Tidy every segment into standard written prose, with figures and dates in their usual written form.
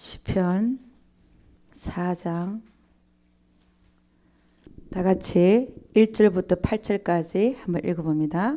시편 4장 다 같이 1절부터 8절까지 한번 읽어봅니다.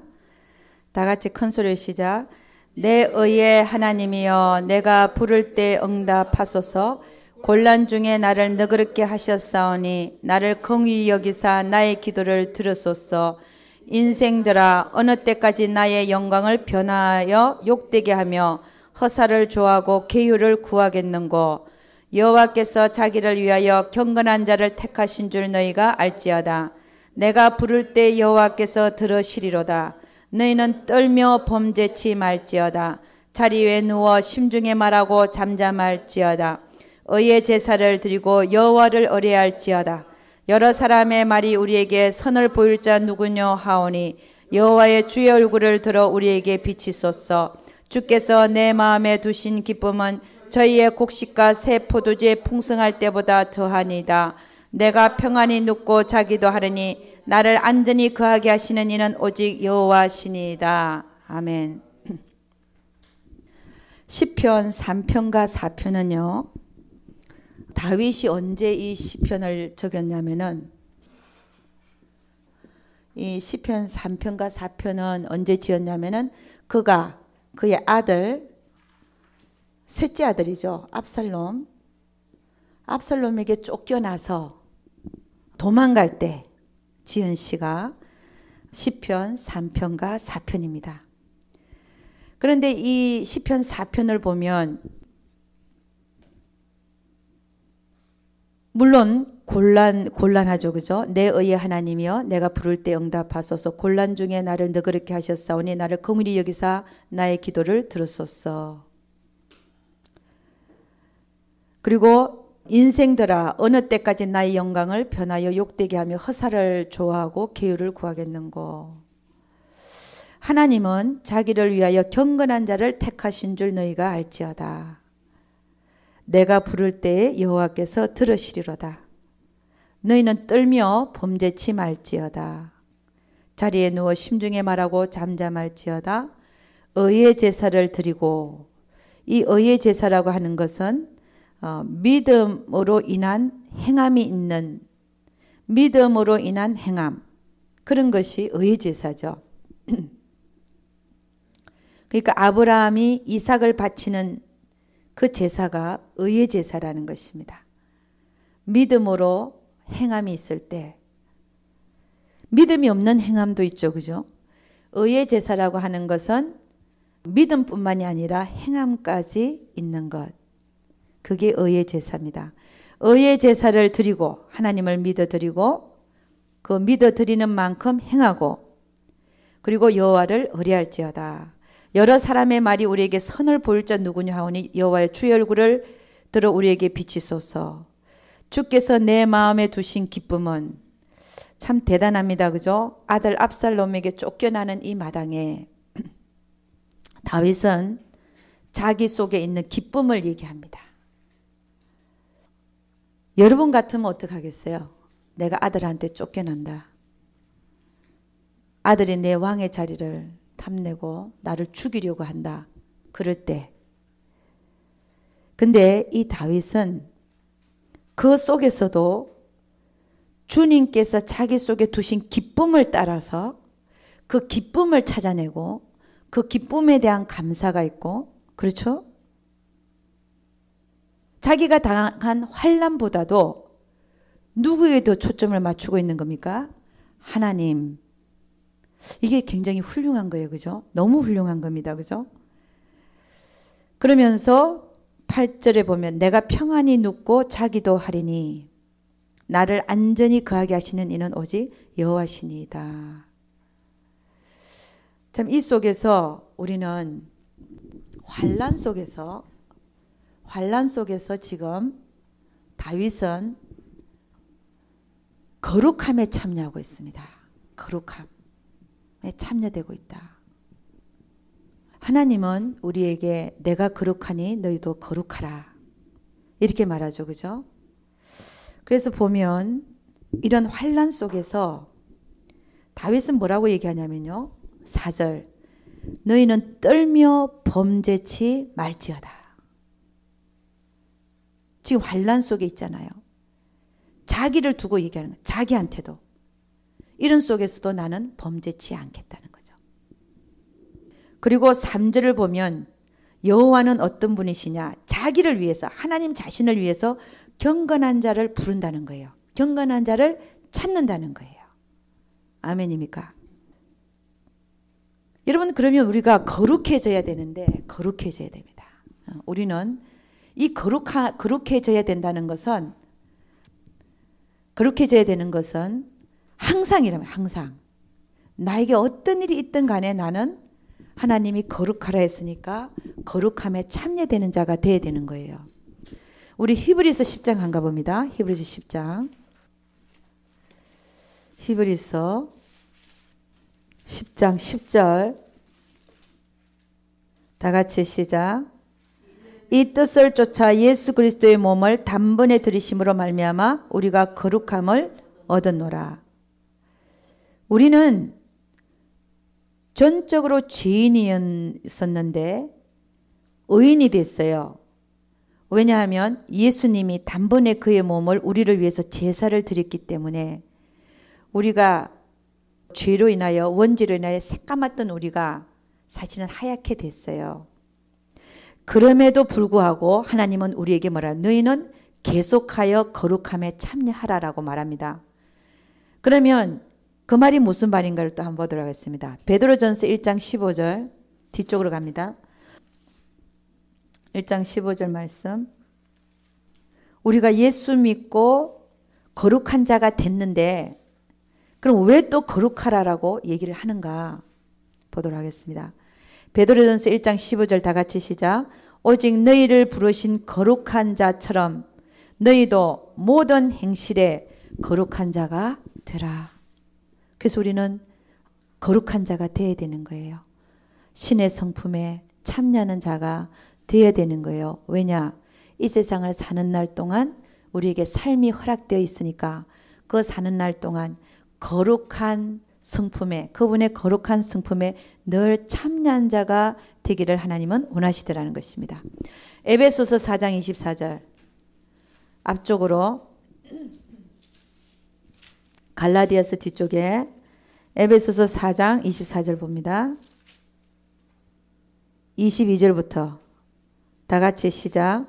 다 같이 큰 소리로 시작. 내 의의 하나님이여 내가 부를 때 응답하소서. 곤란 중에 나를 너그럽게 하셨사오니 나를 긍휼히 여기사 나의 기도를 들으소서. 인생들아 어느 때까지 나의 영광을 변하여 욕되게 하며 허사를 좋아하고 계율을 구하겠는고. 여호와께서 자기를 위하여 경건한 자를 택하신 줄 너희가 알지어다. 내가 부를 때 여호와께서 들으시리로다. 너희는 떨며 범죄치 말지어다. 자리 위에 누워 심중에 말하고 잠잠할지어다. 의의 제사를 드리고 여호와를 의뢰할지어다. 여러 사람의 말이 우리에게 선을 보일 자 누구뇨 하오니 여호와의 주의 얼굴을 들어 우리에게 비치소서. 주께서 내 마음에 두신 기쁨은 저희의 곡식과 새 포도주에 풍성할 때보다 더하니이다. 내가 평안히 눕고 자기도 하려니 나를 안전히 거하게 하시는 이는 오직 여호와시니이다. 아멘. 시편 3편과 4편은요. 다윗이 언제 이 시편을 적였냐면은 이 시편 3편과 4편은 언제 지었냐면은 그가 그의 아들 셋째 아들이죠. 압살롬에게 쫓겨나서 도망갈 때 지은 시가 시편 3편과 4편입니다. 그런데 이 시편 4편을 보면 물론 곤란하죠. 그죠? 내 의의 하나님이여 내가 부를 때 응답하소서. 곤란 중에 나를 너그럽게 하셨사오니 나를 긍휼히 여기사 나의 기도를 들으소서. 그리고 인생들아 어느 때까지 나의 영광을 변하여 욕되게 하며 허사를 좋아하고 계율을 구하겠는고. 하나님은 자기를 위하여 경건한 자를 택하신 줄 너희가 알지어다. 내가 부를 때에 여호와께서 들으시리로다. 너희는 떨며 범죄치 말지어다. 자리에 누워 심중에 말하고 잠잠할지어다. 의의 제사를 드리고, 이 의의 제사라고 하는 것은 믿음으로 인한 행함이 있는, 믿음으로 인한 행함, 그런 것이 의의 제사죠. 그러니까 아브라함이 이삭을 바치는 그 제사가 의의 제사라는 것입니다. 믿음으로 행함이 있을 때, 믿음이 없는 행함도 있죠. 그죠? 의의 제사라고 하는 것은 믿음뿐만이 아니라 행함까지 있는 것. 그게 의의 제사입니다. 의의 제사를 드리고 하나님을 믿어드리고 그 믿어드리는 만큼 행하고 그리고 여호와를 의뢰할지어다. 여러 사람의 말이 우리에게 선을 보일 자 누구냐 하오니 여호와의 주의 얼굴을 들어 우리에게 비치소서. 주께서 내 마음에 두신 기쁨은 참 대단합니다. 그죠? 아들 압살롬에게 쫓겨나는 이 마당에 다윗은 자기 속에 있는 기쁨을 얘기합니다. 여러분 같으면 어떡하겠어요? 내가 아들한테 쫓겨난다. 아들이 내 왕의 자리를 탐내고 나를 죽이려고 한다. 그럴 때. 근데 이 다윗은 그 속에서도 주님께서 자기 속에 두신 기쁨을 따라서 그 기쁨을 찾아내고 그 기쁨에 대한 감사가 있고, 그렇죠? 자기가 당한 환난보다도 누구에 더 초점을 맞추고 있는 겁니까? 하나님. 이게 굉장히 훌륭한 거예요. 그죠? 너무 훌륭한 겁니다. 그죠? 그러면서 8절에 보면 내가 평안히 눕고 자기도 하리니 나를 안전히 거하게 하시는 이는 오직 여호와시니이다. 참 이 속에서 우리는 환난 속에서 지금 다윗은 거룩함에 참여하고 있습니다. 거룩함에 참여되고 있다. 하나님은 우리에게 내가 거룩하니 너희도 거룩하라. 이렇게 말하죠. 그죠? 그래서 보면 이런 환난 속에서 다윗은 뭐라고 얘기하냐면요. 4절 너희는 떨며 범죄치 말지어다. 지금 환란 속에 있잖아요. 자기를 두고 얘기하는 거예요. 자기한테도. 이런 속에서도 나는 범죄치 않겠다는 거죠. 그리고 3절을 보면 여호와는 어떤 분이시냐? 자기를 위해서, 하나님 자신을 위해서 경건한 자를 부른다는 거예요. 경건한 자를 찾는다는 거예요. 아멘입니까? 여러분, 그러면 우리가 거룩해져야 되는데 거룩해져야 됩니다. 우리는 이 거룩해져야 된다는 것은, 거룩해져야 되는 것은 항상이라면 항상 나에게 어떤 일이 있든 간에 나는 하나님이 거룩하라 했으니까 거룩함에 참여되는 자가 되어야 되는 거예요. 우리 히브리서 10장 한 가봅니다. 히브리서 10장. 히브리서 10장 10절. 다 같이 시작. 이 뜻을 쫓아 예수 그리스도의 몸을 단번에 들이심으로 말미암아 우리가 거룩함을 얻었노라. 우리는 전적으로 죄인이었었는데 의인이 됐어요. 왜냐하면 예수님이 단번에 그의 몸을 우리를 위해서 제사를 드렸기 때문에 우리가 죄로 인하여, 원죄로 인하여 새까맣던 우리가 사실은 하얗게 됐어요. 그럼에도 불구하고 하나님은 우리에게 뭐라? 너희는 계속하여 거룩함에 참여하라라고 말합니다. 그러면 그 말이 무슨 말인가를 또 한번 보도록 하겠습니다. 베드로전서 1장 15절 뒤쪽으로 갑니다. 1장 15절 말씀. 우리가 예수 믿고 거룩한 자가 됐는데 그럼 왜 또 거룩하라라고 얘기를 하는가 보도록 하겠습니다. 베드로전서 1장 15절 다 같이 시작. 오직 너희를 부르신 거룩한 자처럼 너희도 모든 행실에 거룩한 자가 되라. 그래서 우리는 거룩한 자가 되어야 되는 거예요. 신의 성품에 참여하는 자가 되어야 되는 거예요. 왜냐? 이 세상을 사는 날 동안 우리에게 삶이 허락되어 있으니까 그 사는 날 동안 거룩한 성품에, 그분의 거룩한 성품에 늘 참여한 자가 되기를 하나님은 원하시더라는 것입니다. 에베소서 4장 24절 앞쪽으로, 갈라디아서 뒤쪽에 에베소서 4장 24절 봅니다. 22절부터 다 같이 시작.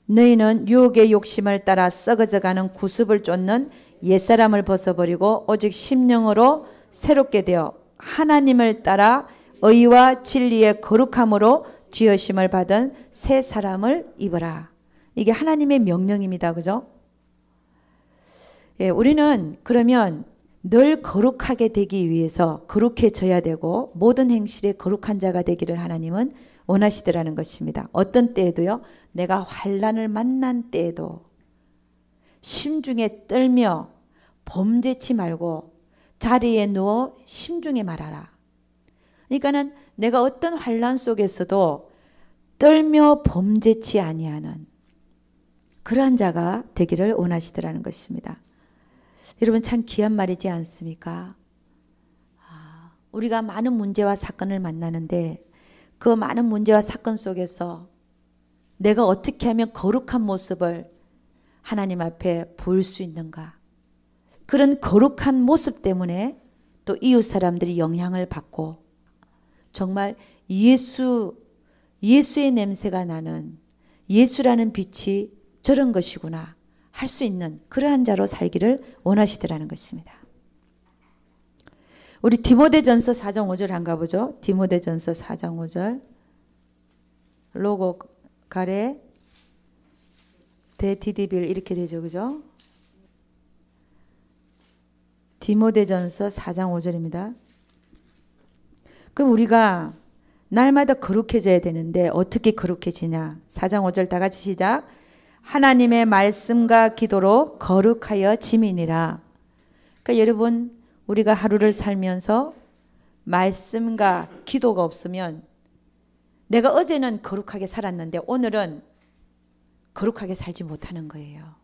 너희는 유혹의 욕심을 따라 썩어져가는 구습을 쫓는 옛사람을 벗어버리고 오직 심령으로 새롭게 되어 하나님을 따라 의와 진리의 거룩함으로 지으심을 받은 새 사람을 입어라. 이게 하나님의 명령입니다. 그죠? 예, 우리는 그러면 늘 거룩하게 되기 위해서 거룩해져야 되고 모든 행실에 거룩한 자가 되기를 하나님은 원하시더라는 것입니다. 어떤 때에도요. 내가 환난을 만난 때에도 심중에 떨며 범죄치 말고 자리에 누워 심중에 말하라. 그러니까는 내가 어떤 환난 속에서도 떨며 범죄치 아니하는 그러한 자가 되기를 원하시더라는 것입니다. 여러분 참 귀한 말이지 않습니까? 우리가 많은 문제와 사건을 만나는데 그 많은 문제와 사건 속에서 내가 어떻게 하면 거룩한 모습을 하나님 앞에 보일 수 있는가? 그런 거룩한 모습 때문에 또 이웃 사람들이 영향을 받고 정말 예수의 냄새가 나는 예수라는 빛이 저런 것이구나 할 수 있는 그러한 자로 살기를 원하시더라는 것입니다. 우리 디모데전서 4장 5절 한가 보죠. 디모데전서 4장 5절 로고 가래 대디디빌 이렇게 되죠. 그죠? 디모데전서 4장 5절입니다. 그럼 우리가 날마다 거룩해져야 되는데 어떻게 거룩해지냐? 4장 5절 다 같이 시작. 하나님의 말씀과 기도로 거룩하여 지민이라. 그러니까 여러분 우리가 하루를 살면서 말씀과 기도가 없으면 내가 어제는 거룩하게 살았는데 오늘은 거룩하게 살지 못하는 거예요.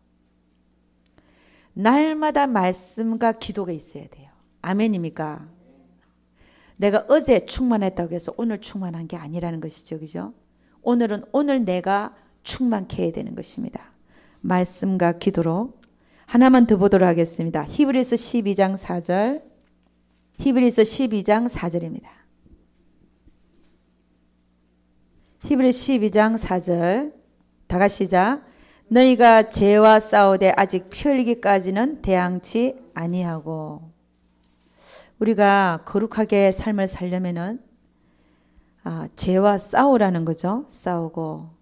날마다 말씀과 기도가 있어야 돼요. 아멘입니까? 내가 어제 충만했다고 해서 오늘 충만한 게 아니라는 것이죠. 그죠? 오늘은 오늘 내가 충만케 해야 되는 것입니다. 말씀과 기도로 하나만 더 보도록 하겠습니다. 히브리서 12장 4절. 히브리서 12장 4절입니다. 히브리서 12장 4절. 다 같이 시작. 너희가 죄와 싸우되 아직 피 흘리기까지는 대항치 아니하고. 우리가 거룩하게 삶을 살려면은 죄와 싸우라는 거죠. 싸우고.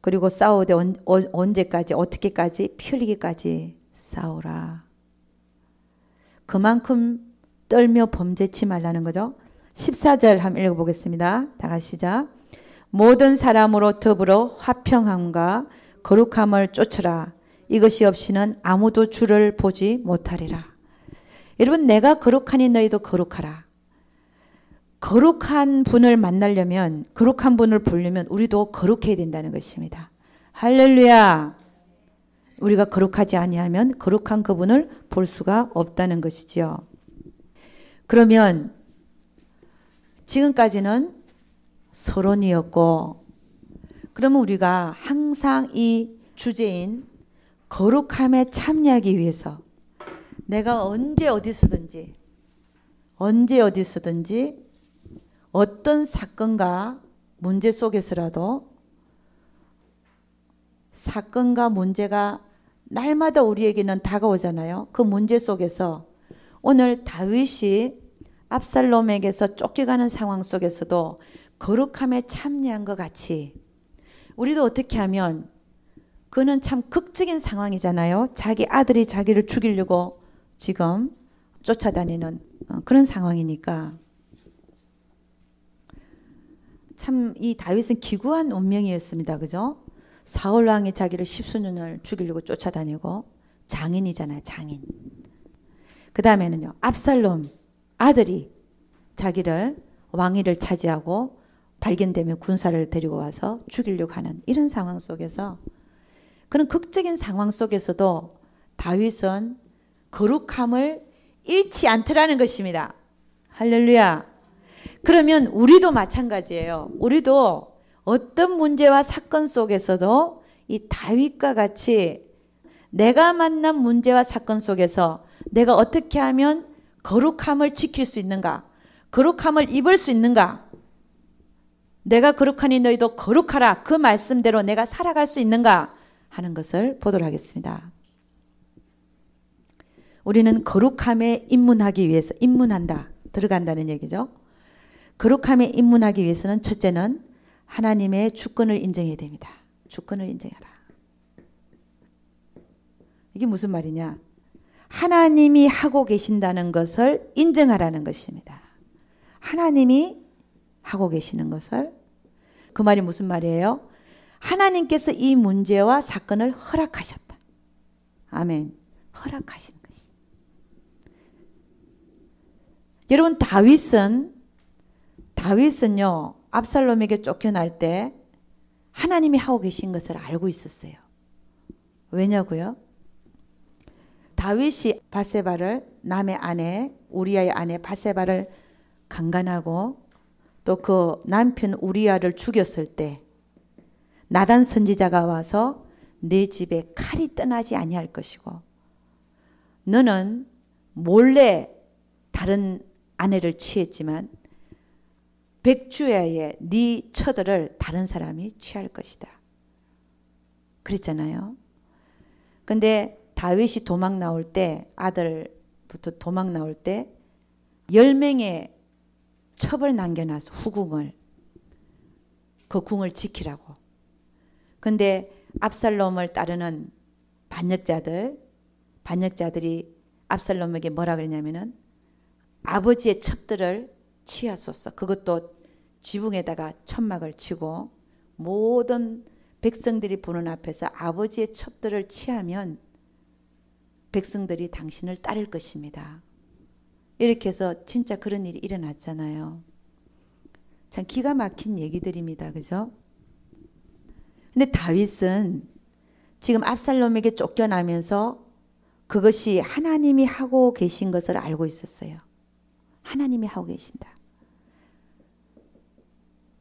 그리고 싸우되 언제까지 어떻게까지 피 흘리기까지 싸우라. 그만큼 떨며 범죄치 말라는 거죠. 14절 한번 읽어보겠습니다. 다 같이 시작. 모든 사람으로 더불어 화평함과 거룩함을 쫓으라. 이것이 없이는 아무도 주를 보지 못하리라. 여러분, 내가 거룩하니 너희도 거룩하라. 거룩한 분을 만나려면, 거룩한 분을 보려면 우리도 거룩해야 된다는 것입니다. 할렐루야. 우리가 거룩하지 아니하면 거룩한 그분을 볼 수가 없다는 것이지요. 그러면 지금까지는 서론이었고, 그러면 우리가 항상 이 주제인 거룩함에 참여하기 위해서 내가 언제 어디서든지 어떤 사건과 문제 속에서라도 사건과 문제가 날마다 우리에게는 다가오잖아요. 그 문제 속에서 오늘 다윗이 압살롬에게서 쫓겨가는 상황 속에서도 거룩함에 참여한 것 같이 우리도 어떻게 하면, 그는 참 극적인 상황이잖아요. 자기 아들이 자기를 죽이려고 지금 쫓아다니는 그런 상황이니까 참 이 다윗은 기구한 운명이었습니다. 그죠? 사울 왕이 자기를 십수년을 죽이려고 쫓아다니고, 장인이잖아요. 장인. 그 다음에는요, 압살롬 아들이 자기를 왕위를 차지하고 발견되면 군사를 데리고 와서 죽이려고 하는 이런 상황 속에서, 그런 극적인 상황 속에서도 다윗은 거룩함을 잃지 않더라는 것입니다. 할렐루야. 그러면 우리도 마찬가지예요. 우리도 어떤 문제와 사건 속에서도 이 다윗과 같이 내가 만난 문제와 사건 속에서 내가 어떻게 하면 거룩함을 지킬 수 있는가, 거룩함을 입을 수 있는가, 내가 거룩하니 너희도 거룩하라, 그 말씀대로 내가 살아갈 수 있는가 하는 것을 보도록 하겠습니다. 우리는 거룩함에 입문하기 위해서, 입문한다, 들어간다는 얘기죠. 거룩함에 입문하기 위해서는 첫째는 하나님의 주권을 인정해야 됩니다. 주권을 인정하라. 이게 무슨 말이냐? 하나님이 하고 계신다는 것을 인정하라는 것입니다. 하나님이 하고 계시는 것을. 그 말이 무슨 말이에요? 하나님께서 이 문제와 사건을 허락하셨다. 아멘. 허락하시는 것이. 여러분, 다윗은요, 압살롬에게 쫓겨날 때 하나님이 하고 계신 것을 알고 있었어요. 왜냐고요? 다윗이 바세바를, 남의 아내, 우리아의 아내 바세바를 강간하고 또 그 남편 우리아를 죽였을 때 나단 선지자가 와서 내 집에 칼이 떠나지 아니할 것이고 너는 몰래 다른 아내를 취했지만 백주야에 네 처들을 다른 사람이 취할 것이다. 그랬잖아요. 근데 다윗이 도망 나올 때, 아들부터 도망 나올 때 10명의 첩을 남겨놔서 후궁을, 그 궁을 지키라고. 근데 압살롬을 따르는 반역자들이 압살롬에게 뭐라 그랬냐면은 아버지의 첩들을 취하소서. 그것도 지붕에다가 천막을 치고 모든 백성들이 보는 앞에서 아버지의 첩들을 취하면 백성들이 당신을 따를 것입니다. 이렇게 해서 진짜 그런 일이 일어났잖아요. 참 기가 막힌 얘기들입니다. 그죠? 근데 다윗은 지금 압살롬에게 쫓겨나면서 그것이 하나님이 하고 계신 것을 알고 있었어요. 하나님이 하고 계신다.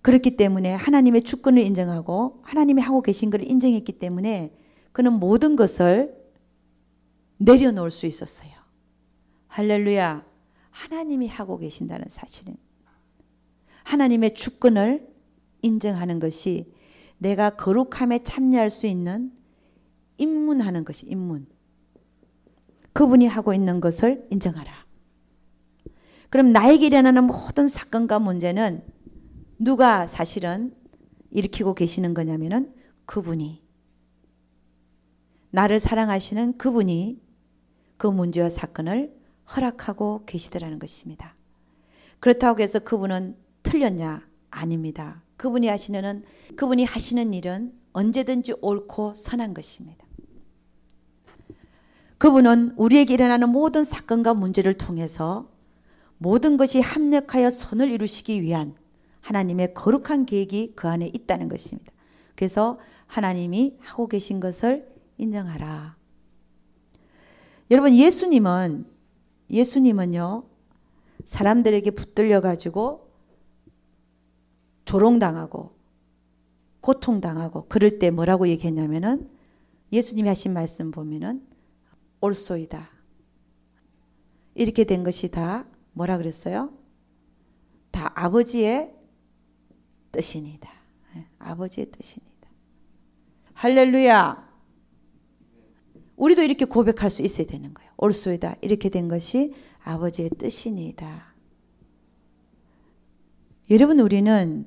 그렇기 때문에 하나님의 주권을 인정하고 하나님이 하고 계신 것을 인정했기 때문에 그는 모든 것을 내려놓을 수 있었어요. 할렐루야. 하나님이 하고 계신다는 사실은 하나님의 주권을 인정하는 것이 내가 거룩함에 참여할 수 있는 입문하는 것이 입문. 그분이 하고 있는 것을 인정하라. 그럼 나에게 일어나는 모든 사건과 문제는 누가 사실은 일으키고 계시는 거냐면은 그분이 나를 사랑하시는 그분이 그 문제와 사건을 허락하고 계시더라는 것입니다. 그렇다고 해서 그분은 틀렸냐? 아닙니다. 그분이 하시는 일은 언제든지 옳고 선한 것입니다. 그분은 우리에게 일어나는 모든 사건과 문제를 통해서 모든 것이 합력하여 선을 이루시기 위한 하나님의 거룩한 계획이 그 안에 있다는 것입니다. 그래서 하나님이 하고 계신 것을 인정하라. 여러분 예수님은요 사람들에게 붙들려 가지고 조롱당하고 고통당하고 그럴 때 뭐라고 얘기했냐면은 예수님이 하신 말씀 보면은 옳소이다. 이렇게 된 것이 다 뭐라 그랬어요? 다 아버지의 뜻이니다. 아버지의 뜻이니다. 할렐루야. 우리도 이렇게 고백할 수 있어야 되는 거예요. 옳소이다. 이렇게 된 것이 아버지의 뜻이니다. 여러분 우리는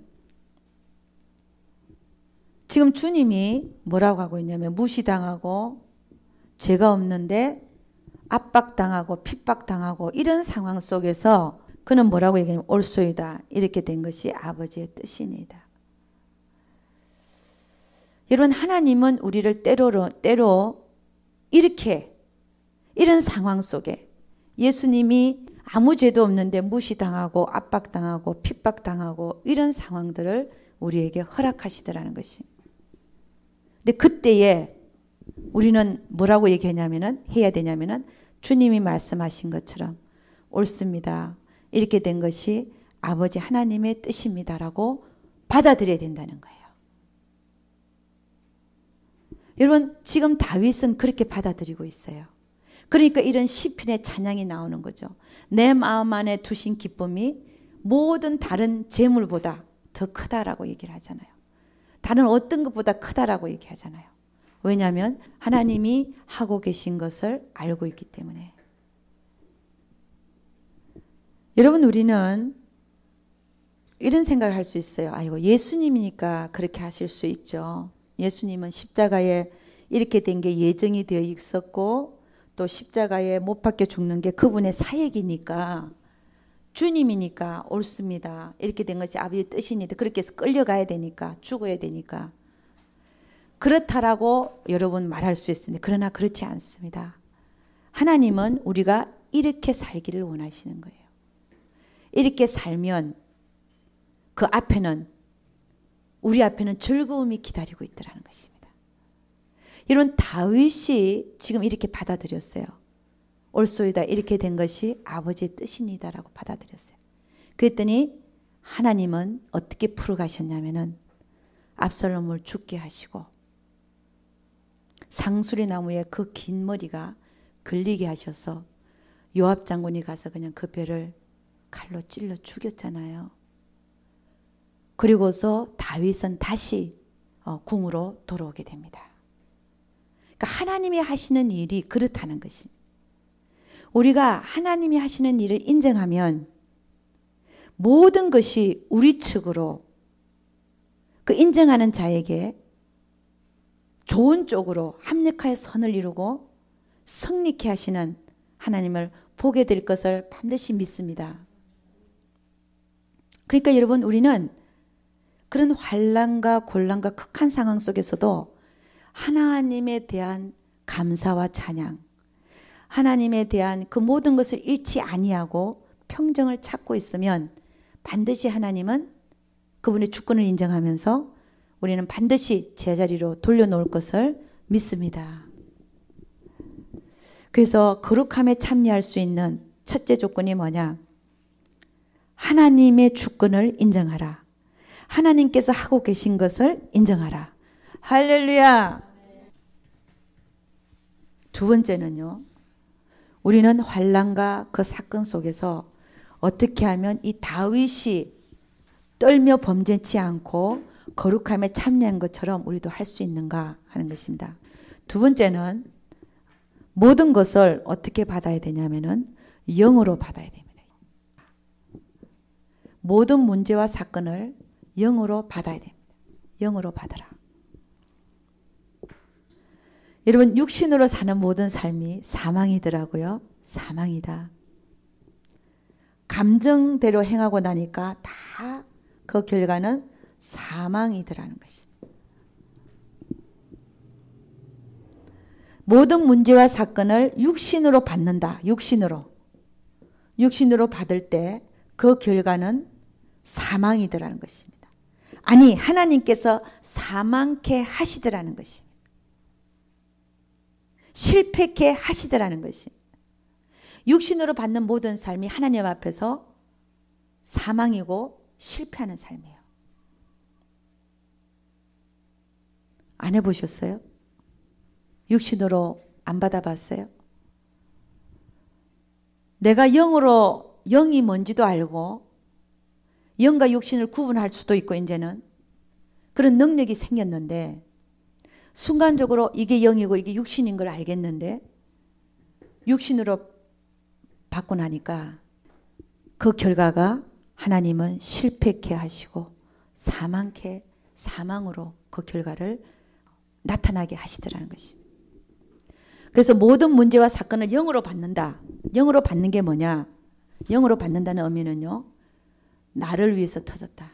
지금 주님이 뭐라고 하고 있냐면 무시당하고 죄가 없는데 압박당하고 핍박당하고 이런 상황 속에서 그는 뭐라고 얘기하냐면 옳소이다. 이렇게 된 것이 아버지의 뜻이니다. 여러분 하나님은 우리를 때로 이렇게 이런 상황 속에 예수님이 아무 죄도 없는데 무시당하고 압박당하고 핍박당하고 이런 상황들을 우리에게 허락하시더라는 것입니다. 근데 그때에 우리는 뭐라고 해야 되냐면은 주님이 말씀하신 것처럼 옳습니다. 이렇게 된 것이 아버지 하나님의 뜻입니다라고 받아들여야 된다는 거예요. 여러분 지금 다윗은 그렇게 받아들이고 있어요. 그러니까 이런 시편의 찬양이 나오는 거죠. 내 마음 안에 두신 기쁨이 모든 다른 재물보다 더 크다라고 얘기를 하잖아요. 다른 어떤 것보다 크다라고 얘기하잖아요. 왜냐하면 하나님이 하고 계신 것을 알고 있기 때문에. 여러분 우리는 이런 생각을 할 수 있어요. 아이고 예수님이니까 그렇게 하실 수 있죠. 예수님은 십자가에 이렇게 된 게 예정이 되어 있었고 또 십자가에 못 박혀 죽는 게 그분의 사역이니까 주님이니까 옳습니다. 이렇게 된 것이 아버지의 뜻이니까 그렇게 해서 끌려가야 되니까 죽어야 되니까 그렇다라고 여러분 말할 수 있습니다. 그러나 그렇지 않습니다. 하나님은 우리가 이렇게 살기를 원하시는 거예요. 이렇게 살면 그 앞에는 우리 앞에는 즐거움이 기다리고 있더라는 것입니다. 이런 다윗이 지금 이렇게 받아들였어요. 옳소이다. 이렇게 된 것이 아버지의 뜻이니다라고 받아들였어요. 그랬더니 하나님은 어떻게 풀어가셨냐면은 압살롬을 죽게 하시고 상수리 나무에 그 긴 머리가 걸리게 하셔서 요압 장군이 가서 그냥 그 배를 칼로 찔러 죽였잖아요. 그리고서 다윗은 다시 궁으로 돌아오게 됩니다. 그러니까 하나님이 하시는 일이 그렇다는 것입니다. 우리가 하나님이 하시는 일을 인정하면 모든 것이 우리 측으로 그 인정하는 자에게 좋은 쪽으로 합력하여 선을 이루고 승리케 하시는 하나님을 보게 될 것을 반드시 믿습니다. 그러니까 여러분 우리는 그런 환난과 곤란과 극한 상황 속에서도 하나님에 대한 감사와 찬양, 하나님에 대한 그 모든 것을 잃지 아니하고 평정을 찾고 있으면 반드시 하나님은 그분의 주권을 인정하면서 우리는 반드시 제자리로 돌려놓을 것을 믿습니다. 그래서 거룩함에 참여할 수 있는 첫째 조건이 뭐냐? 하나님의 주권을 인정하라. 하나님께서 하고 계신 것을 인정하라. 할렐루야. 두 번째는요. 우리는 환난과 그 사건 속에서 어떻게 하면 이 다윗이 떨며 범죄치 않고 거룩함에 참여한 것처럼 우리도 할 수 있는가 하는 것입니다. 두 번째는 모든 것을 어떻게 받아야 되냐면은 영으로 받아야 됩니다. 모든 문제와 사건을 영으로 받아야 됩니다. 영으로 받으라. 여러분 육신으로 사는 모든 삶이 사망이더라고요. 사망이다. 감정대로 행하고 나니까 다 그 결과는 사망이더라는 것입니다. 모든 문제와 사건을 육신으로 받는다. 육신으로 받을 때 그 결과는 사망이더라는 것입니다. 아니 하나님께서 사망케 하시더라는 것입니다. 실패케 하시더라는 것입니다. 육신으로 받는 모든 삶이 하나님 앞에서 사망이고 실패하는 삶이에요. 안 해보셨어요? 육신으로 안 받아봤어요? 내가 영으로 영이 뭔지도 알고 영과 육신을 구분할 수도 있고 이제는 그런 능력이 생겼는데 순간적으로 이게 영이고 이게 육신인 걸 알겠는데 육신으로 받고 나니까 그 결과가 하나님은 실패케 하시고 사망으로 그 결과를 나타나게 하시더라는 것입니다. 그래서 모든 문제와 사건을 영으로 받는다. 영으로 받는 게 뭐냐? 영으로 받는다는 의미는요. 나를 위해서 터졌다.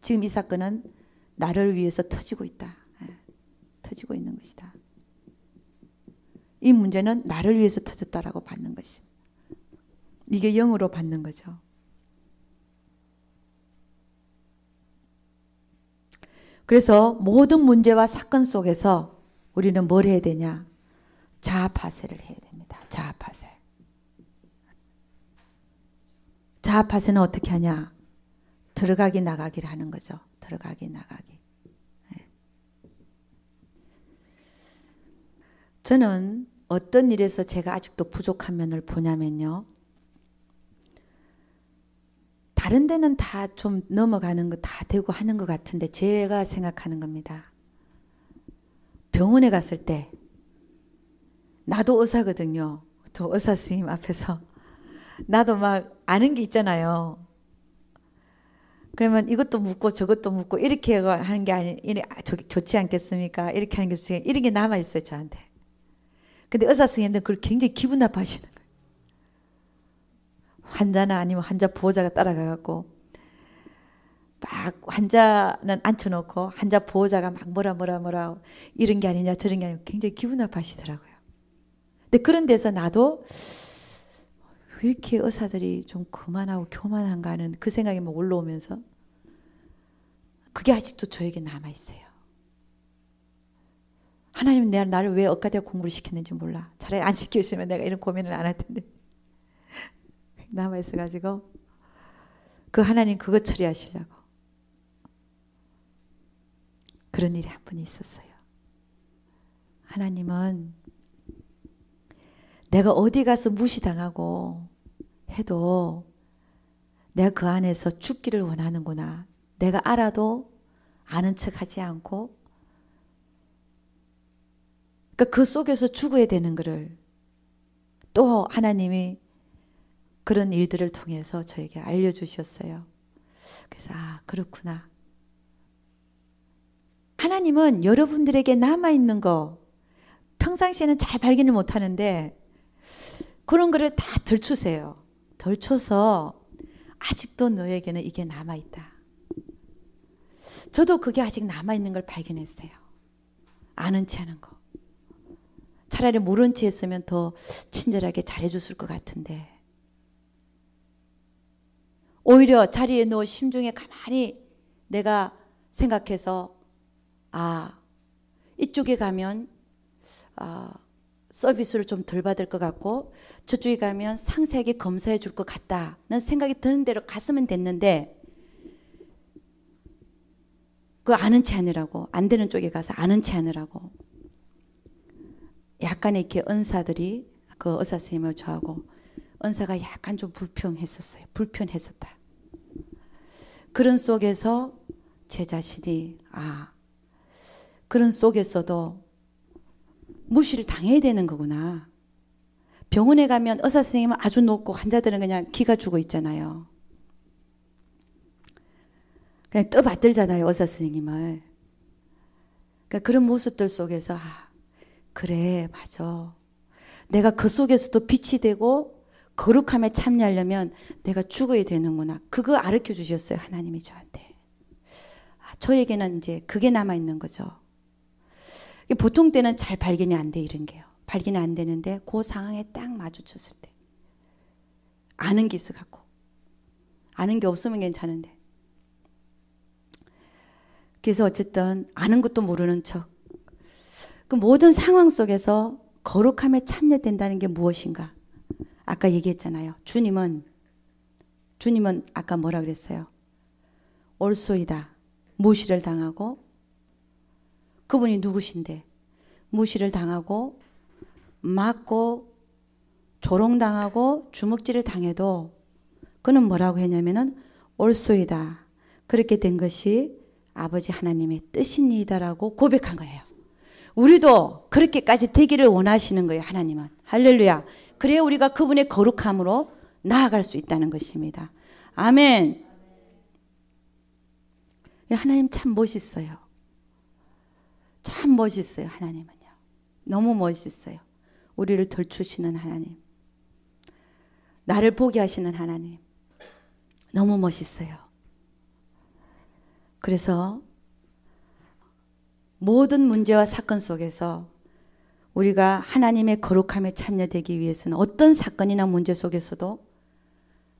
지금 이 사건은 나를 위해서 터지고 있다. 터지고 있는 것이다. 이 문제는 나를 위해서 터졌다라고 받는 것입니다. 이게 영으로 받는 거죠. 그래서 모든 문제와 사건 속에서 우리는 뭘 해야 되냐? 자아파쇄를 해야 됩니다. 자아파쇄. 자아파쇄는 어떻게 하냐? 들어가기 나가기를 하는 거죠. 들어가기 나가기. 네. 저는 어떤 일에서 제가 아직도 부족한 면을 보냐면요. 다른 데는 다 좀 넘어가는 거 다 되고 하는 것 같은데 제가 생각하는 겁니다. 병원에 갔을 때 나도 의사거든요. 저 의사 선생님 앞에서 나도 막 아는 게 있잖아요. 그러면 이것도 묻고 저것도 묻고 이렇게 하는 게 아니 좋지 않겠습니까? 이렇게 하는 게 좋지 이런 게 남아 있어요 저한테. 근데 의사 선생님들 그걸 굉장히 기분 나빠하시는 거예요. 환자나 아니면 환자 보호자가 따라가갖고 막 환자는 앉혀놓고 환자 보호자가 막 뭐라 이런 게 아니냐 저런 게 아니냐 굉장히 기분 나빠하시더라고요. 근데 그런 데서 나도 왜 이렇게 의사들이 좀 그만하고 교만한가 하는 그 생각이 막 올라오면서 그게 아직도 저에게 남아있어요. 하나님은 나를 왜 억가되어 공부를 시켰는지 몰라. 차라리 안 시켜주시면 내가 이런 고민을 안 할 텐데 남아있어가지고 그 하나님 그거 처리하시려고 그런 일이 한 번 있었어요. 하나님은 내가 어디 가서 무시당하고 해도 내가 그 안에서 죽기를 원하는구나. 내가 알아도 아는 척하지 않고 그러니까 그 속에서 죽어야 되는 거를 또 하나님이 그런 일들을 통해서 저에게 알려주셨어요. 그래서 그렇구나. 하나님은 여러분들에게 남아있는 거 평상시에는 잘 발견을 못하는데 그런 거를 다 덜추세요. 덜쳐서 아직도 너에게는 이게 남아있다. 저도 그게 아직 남아있는 걸 발견했어요. 아는 체 하는 거. 차라리 모른 체 했으면 더 친절하게 잘해줬을 것 같은데 오히려 자리에 누워 심중에 가만히 내가 생각해서 이쪽에 가면 서비스를 좀 덜 받을 것 같고 저쪽에 가면 상세하게 검사해 줄 것 같다는 생각이 드는 대로 갔으면 됐는데 그 아는 체 하느라고 안 되는 쪽에 가서 아는 체 하느라고 약간 이렇게 은사들이 그 의사 선생님을 저하고 은사가 약간 좀 불평했었어요. 불편했었다. 그런 속에서 제 자신이 그런 속에서도 무시를 당해야 되는 거구나. 병원에 가면 의사 선생님은 아주 높고 환자들은 그냥 기가 죽어 있잖아요. 그냥 떠받들잖아요, 의사 선생님을. 그러니까 그런 모습들 속에서 그래, 맞아. 내가 그 속에서도 빛이 되고 거룩함에 참여하려면 내가 죽어야 되는구나. 그거 가르쳐 주셨어요, 하나님이 저한테. 저에게는 이제 그게 남아있는 거죠. 보통 때는 잘 발견이 안 돼, 이런 게요. 발견이 안 되는데 그 상황에 딱 마주쳤을 때 아는 게 있어갖고, 아는 게 없으면 괜찮은데, 그래서 어쨌든 아는 것도 모르는 척, 그 모든 상황 속에서 거룩함에 참여된다는 게 무엇인가? 아까 얘기했잖아요. 주님은 아까 뭐라 그랬어요? 올소이다. 무시를 당하고, 그분이 누구신데 무시를 당하고 맞고 조롱당하고 주먹질을 당해도 그는 뭐라고 했냐면은 올소이다. 그렇게 된 것이 아버지 하나님의 뜻입니다라고 고백한 거예요. 우리도 그렇게까지 되기를 원하시는 거예요, 하나님은. 할렐루야. 그래야 우리가 그분의 거룩함으로 나아갈 수 있다는 것입니다. 아멘. 하나님 참 멋있어요. 참 멋있어요, 하나님은요. 너무 멋있어요. 우리를 덜추시는 하나님. 나를 보게 하시는 하나님. 너무 멋있어요. 그래서 모든 문제와 사건 속에서 우리가 하나님의 거룩함에 참여되기 위해서는 어떤 사건이나 문제 속에서도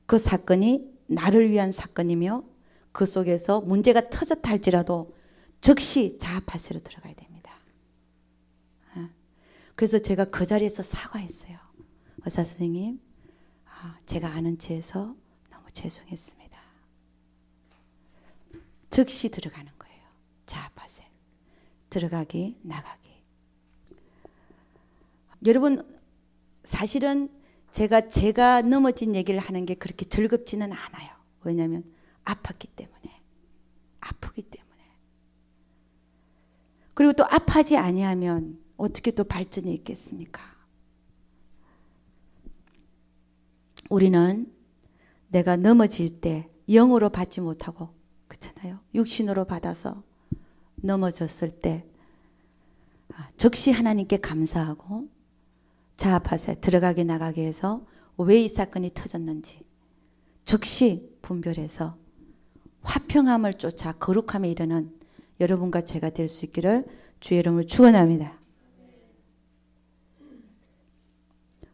그 사건이 나를 위한 사건이며 그 속에서 문제가 터졌다 할지라도 즉시 자아파세로 들어가야 됩니다. 그래서 제가 그 자리에서 사과했어요. 의사 선생님, 제가 아는 체에서 너무 죄송했습니다. 즉시 들어가는 거예요. 자아파세. 들어가기, 나가기. 여러분, 사실은 제가 넘어진 얘기를 하는 게 그렇게 즐겁지는 않아요. 왜냐하면 아팠기 때문에. 아프기 때문에. 그리고 또 아파하지 아니하면 어떻게 또 발전이 있겠습니까? 우리는 내가 넘어질 때 영으로 받지 못하고, 그렇잖아요. 육신으로 받아서 넘어졌을 때 즉시 하나님께 감사하고 자아파세, 들어가게 나가게 해서 왜 이 사건이 터졌는지 즉시 분별해서 화평함을 쫓아 거룩함에 이르는 여러분과 제가 될 수 있기를 주의 이름으로 축원합니다.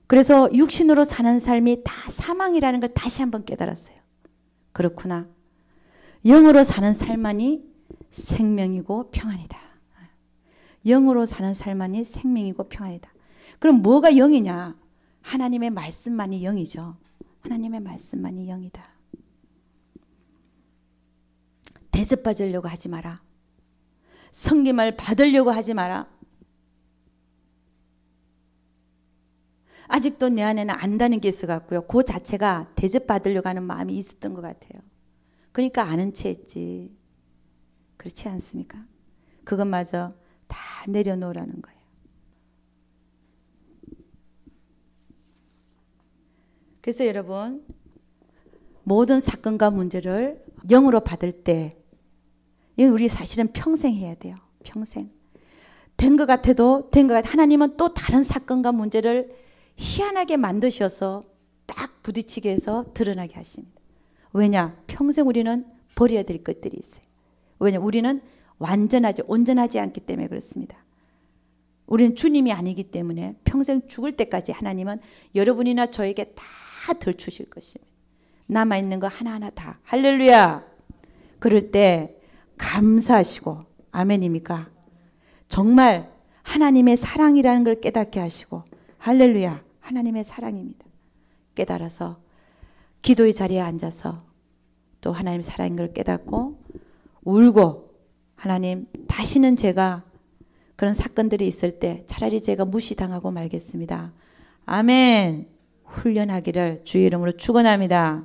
그래서 육신으로 사는 삶이 다 사망이라는 걸 다시 한번 깨달았어요. 그렇구나. 영으로 사는 삶만이 생명이고 평안이다. 영으로 사는 삶만이 생명이고 평안이다. 그럼 뭐가 영이냐? 하나님의 말씀만이 영이죠. 하나님의 말씀만이 영이다. 대접받으려고 하지 마라. 섬김을 받으려고 하지 마라. 아직도 내 안에는 안다는 게 있어갖고요. 그 자체가 대접받으려고 하는 마음이 있었던 것 같아요. 그러니까 아는 체 했지. 그렇지 않습니까? 그것마저 다 내려놓으라는 거예요. 그래서 여러분, 모든 사건과 문제를 영으로 받을 때 이건 우리 사실은 평생 해야 돼요. 평생. 된 것 같아도 된 것 같아. 하나님은 또 다른 사건과 문제를 희한하게 만드셔서 딱 부딪히게 해서 드러나게 하십니다. 왜냐? 평생 우리는 버려야 될 것들이 있어요. 왜냐? 우리는 온전하지 않기 때문에 그렇습니다. 우리는 주님이 아니기 때문에 평생 죽을 때까지 하나님은 여러분이나 저에게 다 덜추실 것입니다. 남아있는 거 하나하나 다. 할렐루야. 그럴 때 감사하시고, 아멘입니까? 정말 하나님의 사랑이라는 걸 깨닫게 하시고, 할렐루야. 하나님의 사랑입니다. 깨달아서 기도의 자리에 앉아서 또 하나님의 사랑인 걸 깨닫고 울고, 하나님 다시는 제가 그런 사건들이 있을 때 차라리 제가 무시당하고 말겠습니다. 아멘. 훈련하기를 주의 이름으로 축원합니다.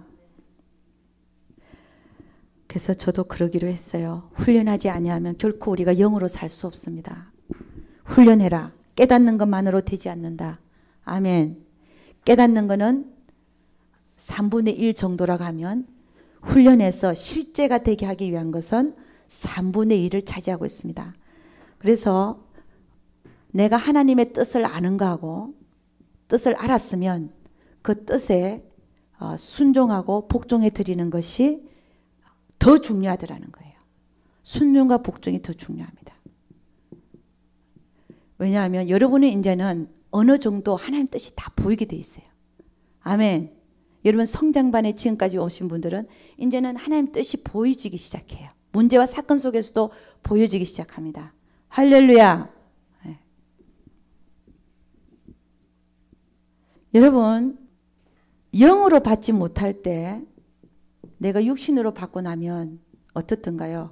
그래서 저도 그러기로 했어요. 훈련하지 아니하면 결코 우리가 영으로 살 수 없습니다. 훈련해라. 깨닫는 것만으로 되지 않는다. 아멘. 깨닫는 것은 3분의 1 정도라고 하면 훈련해서 실제가 되게 하기 위한 것은 3분의 1을 차지하고 있습니다. 그래서 내가 하나님의 뜻을 아는 거하고 뜻을 알았으면 그 뜻에 순종하고 복종해 드리는 것이 더 중요하더라는 거예요. 순종과 복종이 더 중요합니다. 왜냐하면 여러분의 이제는 어느 정도 하나님 뜻이 다 보이게 돼 있어요. 아멘. 여러분 성장반에 지금까지 오신 분들은 이제는 하나님 뜻이 보여지기 시작해요. 문제와 사건 속에서도 보여지기 시작합니다. 할렐루야. 네. 여러분 영으로 받지 못할 때 내가 육신으로 받고 나면 어떻든가요?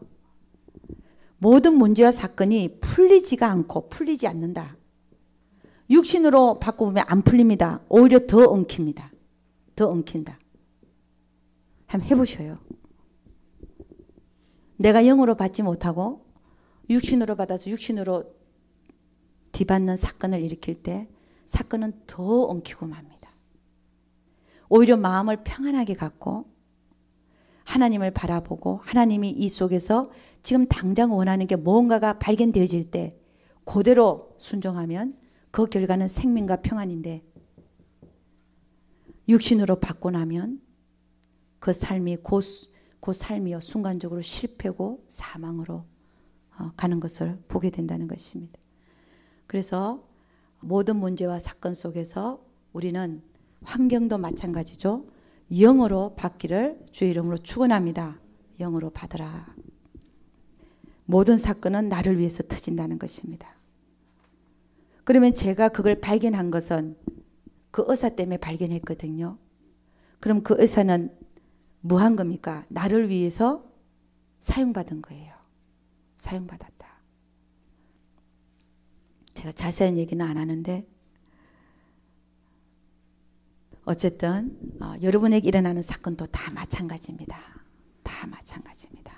모든 문제와 사건이 풀리지가 않고 풀리지 않는다. 육신으로 받고 보면 안 풀립니다. 오히려 더 엉킵니다. 더 엉킨다. 한번 해보셔요. 내가 영으로 받지 못하고 육신으로 받아서 육신으로 뒤받는 사건을 일으킬 때 사건은 더 엉키고 맙니다. 오히려 마음을 평안하게 갖고 하나님을 바라보고 하나님이 이 속에서 지금 당장 원하는 게 무언가가 발견되어질 때 그대로 순종하면 그 결과는 생명과 평안인데 육신으로 받고 나면 그 삶이 그 삶이요 순간적으로 실패고 사망으로 가는 것을 보게 된다는 것입니다. 그래서 모든 문제와 사건 속에서 우리는 환경도 마찬가지죠. 영으로 받기를 주의 이름으로 축원합니다. 영으로 받으라. 모든 사건은 나를 위해서 터진다는 것입니다. 그러면 제가 그걸 발견한 것은 그 의사 때문에 발견했거든요. 그럼 그 의사는 뭐 한 겁니까? 나를 위해서 사용받은 거예요. 사용받았다. 제가 자세한 얘기는 안 하는데 어쨌든 여러분에게 일어나는 사건도 다 마찬가지입니다. 다 마찬가지입니다.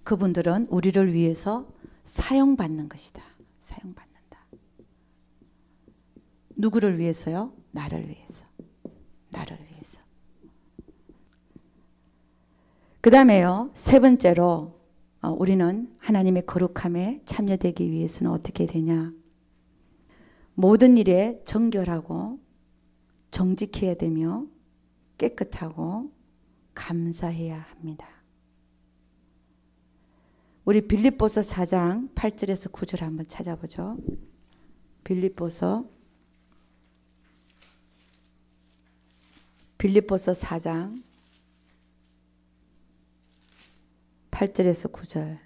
그분들은 우리를 위해서 사용받는 것이다. 사용받는다. 누구를 위해서요? 나를 위해서. 나를 위해서. 그 다음에요. 세 번째로 우리는 하나님의 거룩함에 참여되기 위해서는 어떻게 되냐? 모든 일에 정결하고 정직해야 되며 깨끗하고 감사해야 합니다. 우리 빌립보서 4장 8절에서 9절 한번 찾아보죠. 빌립보서 4장 8절에서 9절.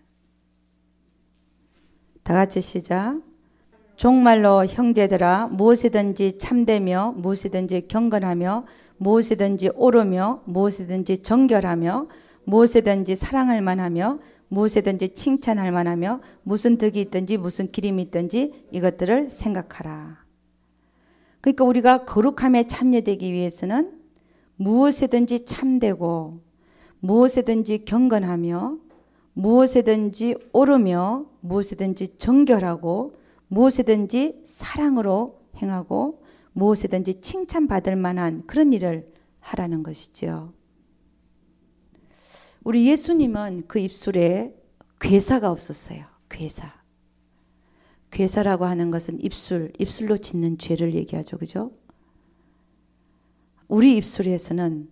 다 같이 시작. 종말로 형제들아 무엇이든지 참되며 무엇이든지 경건하며 무엇이든지 옳으며 무엇이든지 정결하며 무엇이든지 사랑할 만하며 무엇이든지 칭찬할 만하며 무슨 덕이 있든지 무슨 기림이 있든지 이것들을 생각하라. 그러니까 우리가 거룩함에 참여되기 위해서는 무엇이든지 참되고 무엇이든지 경건하며 무엇이든지 옳으며 무엇이든지 정결하고 무엇이든지 사랑으로 행하고 무엇이든지 칭찬받을 만한 그런 일을 하라는 것이죠. 우리 예수님은 그 입술에 괴사가 없었어요. 괴사. 괴사라고 하는 것은 입술로 짓는 죄를 얘기하죠. 그죠? 우리 입술에서는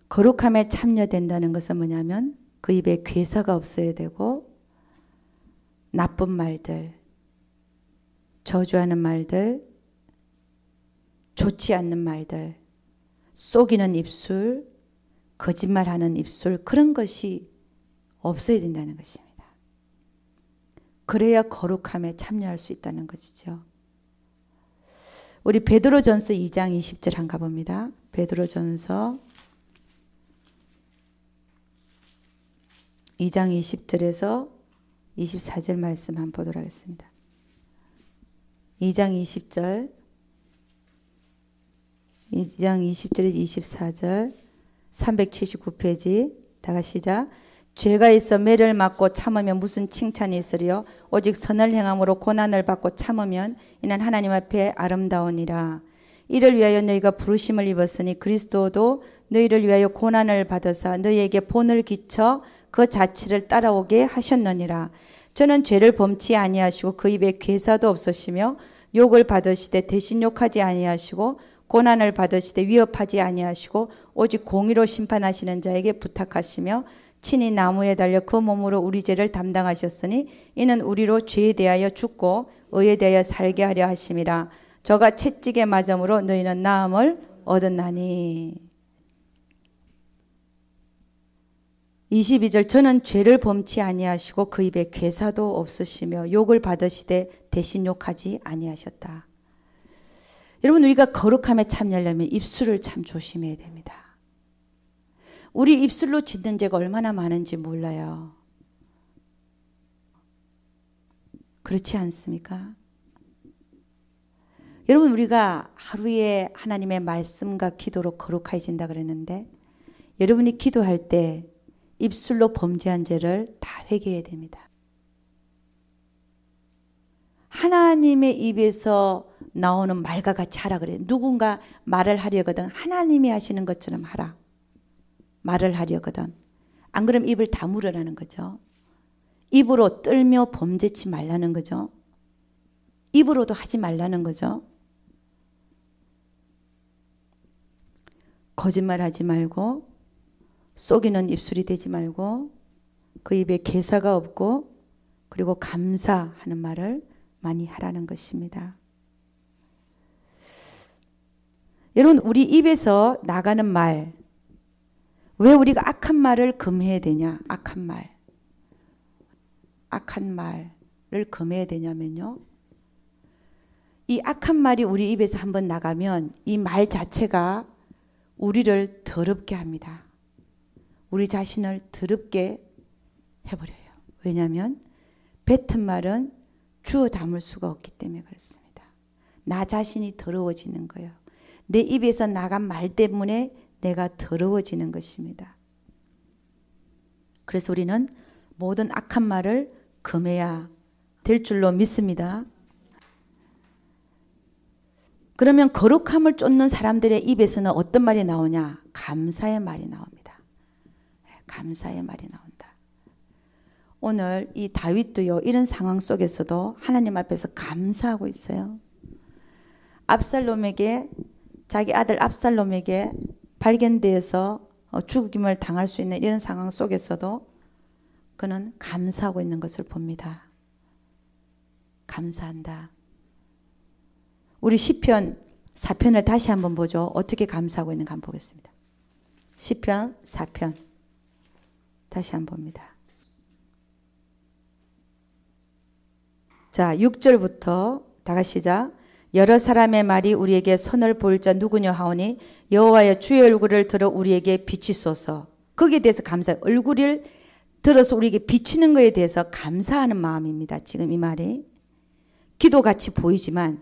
거룩함에 참여된다는 것은 뭐냐면 그 입에 괴사가 없어야 되고 나쁜 말들, 저주하는 말들, 좋지 않는 말들, 속이는 입술, 거짓말하는 입술 그런 것이 없어야 된다는 것입니다. 그래야 거룩함에 참여할 수 있다는 것이죠. 우리 베드로전서 2장 20절 한번 가봅니다. 베드로전서 2장 20절에서 24절 말씀 한번 보도록 하겠습니다. 2장 20절 20절에서 24절 379페이지 다 같이 시작. 죄가 있어 매를 맞고 참으면 무슨 칭찬이 있으리요? 오직 선을 행함으로 고난을 받고 참으면 이는 하나님 앞에 아름다우니라. 이를 위하여 너희가 부르심을 입었으니 그리스도도 너희를 위하여 고난을 받으사 너희에게 본을 끼쳐 그 자취를 따라오게 하셨느니라. 저는 죄를 범치 아니하시고 그 입에 괴사도 없으시며 욕을 받으시되 대신 욕하지 아니하시고 고난을 받으시되 위협하지 아니하시고 오직 공의로 심판하시는 자에게 부탁하시며 친히 나무에 달려 그 몸으로 우리 죄를 담당하셨으니 이는 우리로 죄에 대하여 죽고 의에 대하여 살게 하려 하심이라. 저가 채찍에 맞음으로 너희는 나음을 얻었나니. 22절 저는 죄를 범치 아니하시고 그 입에 괴사도 없으시며 욕을 받으시되 대신 욕하지 아니하셨다. 여러분, 우리가 거룩함에 참여하려면 입술을 참 조심해야 됩니다. 우리 입술로 짓는 죄가 얼마나 많은지 몰라요. 그렇지 않습니까? 여러분, 우리가 하루에 하나님의 말씀과 기도로 거룩해진다 그랬는데 여러분이 기도할 때 입술로 범죄한 죄를 다 회개해야 됩니다. 하나님의 입에서 나오는 말과 같이 하라 그래요. 누군가 말을 하려거든 하나님이 하시는 것처럼 하라. 말을 하려거든. 안 그러면 입을 다물으라는 거죠. 입으로 떨며 범죄치 말라는 거죠. 입으로도 하지 말라는 거죠. 거짓말하지 말고 속이는 입술이 되지 말고 그 입에 괴사가 없고 그리고 감사하는 말을 많이 하라는 것입니다. 여러분, 우리 입에서 나가는 말, 왜 우리가 악한 말을 금해야 되냐? 악한 말을 금해야 되냐면요, 이 악한 말이 우리 입에서 한번 나가면 이 말 자체가 우리를 더럽게 합니다. 우리 자신을 더럽게 해버려요. 왜냐하면 뱉은 말은 주워 담을 수가 없기 때문에 그렇습니다. 나 자신이 더러워지는 거예요. 내 입에서 나간 말 때문에 내가 더러워지는 것입니다. 그래서 우리는 모든 악한 말을 금해야 될 줄로 믿습니다. 그러면 거룩함을 쫓는 사람들의 입에서는 어떤 말이 나오냐? 감사의 말이 나옵니다. 감사의 말이 나온다. 오늘 이 다윗도요, 이런 상황 속에서도 하나님 앞에서 감사하고 있어요. 압살롬에게, 자기 아들 압살롬에게 발견되어서 죽임을 당할 수 있는 이런 상황 속에서도 그는 감사하고 있는 것을 봅니다. 감사한다. 우리 시편 4편을 다시 한번 보죠. 어떻게 감사하고 있는가 한번 보겠습니다. 시편 4편 다시 한번 봅니다. 자, 6절부터 다 같이 시작. 여러 사람의 말이 우리에게 선을 보일 자 누구냐 하오니 여호와의 주의 얼굴을 들어 우리에게 비치소서. 거기에 대해서 감사해요. 얼굴을 들어서 우리에게 비치는 것에 대해서 감사하는 마음입니다. 지금 이 말이 기도같이 보이지만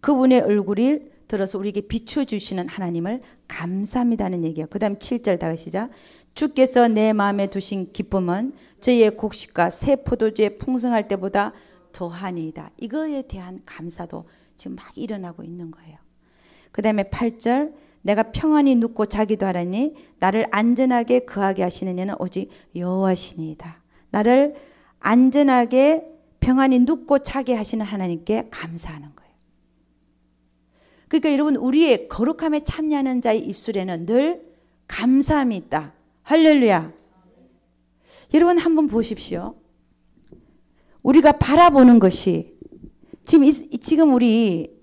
그분의 얼굴을 들어서 우리에게 비춰주시는 하나님을 감사합니다는 얘기예요. 그 다음 7절 다 같이 시작. 주께서 내 마음에 두신 기쁨은 저희의 곡식과 새 포도주에 풍성할 때보다 더하니이다. 이거에 대한 감사도 지금 막 일어나고 있는 거예요. 그 다음에 8절. 내가 평안히 눕고 자기도 하라니 나를 안전하게 거하게 하시는 이는 오직 여호와시니이다. 나를 안전하게 평안히 눕고 자게 하시는 하나님께 감사하는 거예요. 그러니까 여러분, 우리의 거룩함에 참여하는 자의 입술에는 늘 감사함이 있다. 할렐루야. 여러분 한번 보십시오. 우리가 바라보는 것이 지금 우리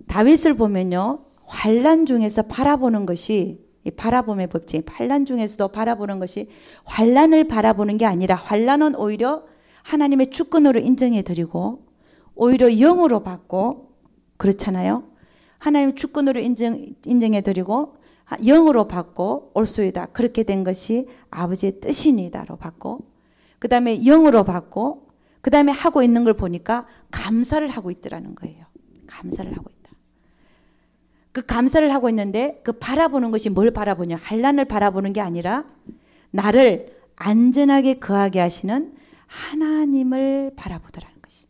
다윗을 보면요, 환난 중에서 바라보는 것이, 바라봄의 법칙, 환난 중에서도 바라보는 것이 환난을 바라보는 게 아니라 환난은 오히려 하나님의 주권으로 인정해 드리고 오히려 영으로 받고, 그렇잖아요. 하나님의 주권으로 인정해 드리고 영으로 받고 올소이다. 그렇게 된 것이 아버지의 뜻이니다로 받고, 그 다음에 영으로 받고 그 다음에 하고 있는 걸 보니까 감사를 하고 있더라는 거예요. 감사를 하고 있다. 그 감사를 하고 있는데 그 바라보는 것이 뭘 바라보냐. 환난을 바라보는 게 아니라 나를 안전하게 거하게 하시는 하나님을 바라보더라는 것이.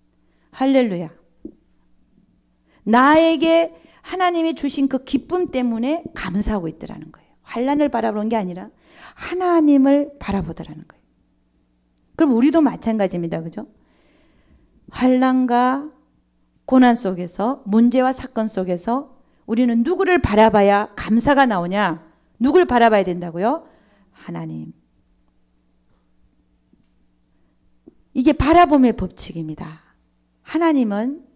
할렐루야. 나에게 하나님이 주신 그 기쁨 때문에 감사하고 있더라는 거예요. 환난을 바라보는 게 아니라 하나님을 바라보더라는 거예요. 그럼 우리도 마찬가지입니다. 그죠? 환난과 고난 속에서 문제와 사건 속에서 우리는 누구를 바라봐야 감사가 나오냐? 누굴 바라봐야 된다고요? 하나님. 이게 바라봄의 법칙입니다. 하나님은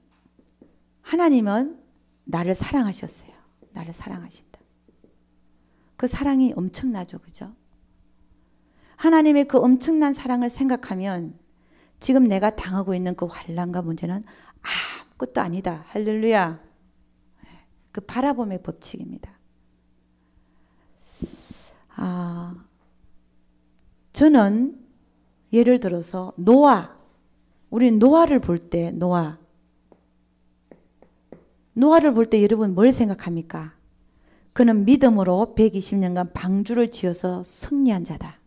나를 사랑하셨어요. 나를 사랑하신다. 그 사랑이 엄청나죠. 그죠? 하나님의 그 엄청난 사랑을 생각하면 지금 내가 당하고 있는 그 환난과 문제는 아무것도 아니다. 할렐루야. 그 바라봄의 법칙입니다. 저는 예를 들어서 우리 노아를 볼 때 노아를 볼 때 여러분 뭘 생각합니까? 그는 믿음으로 120년간 방주를 지어서 승리한 자다.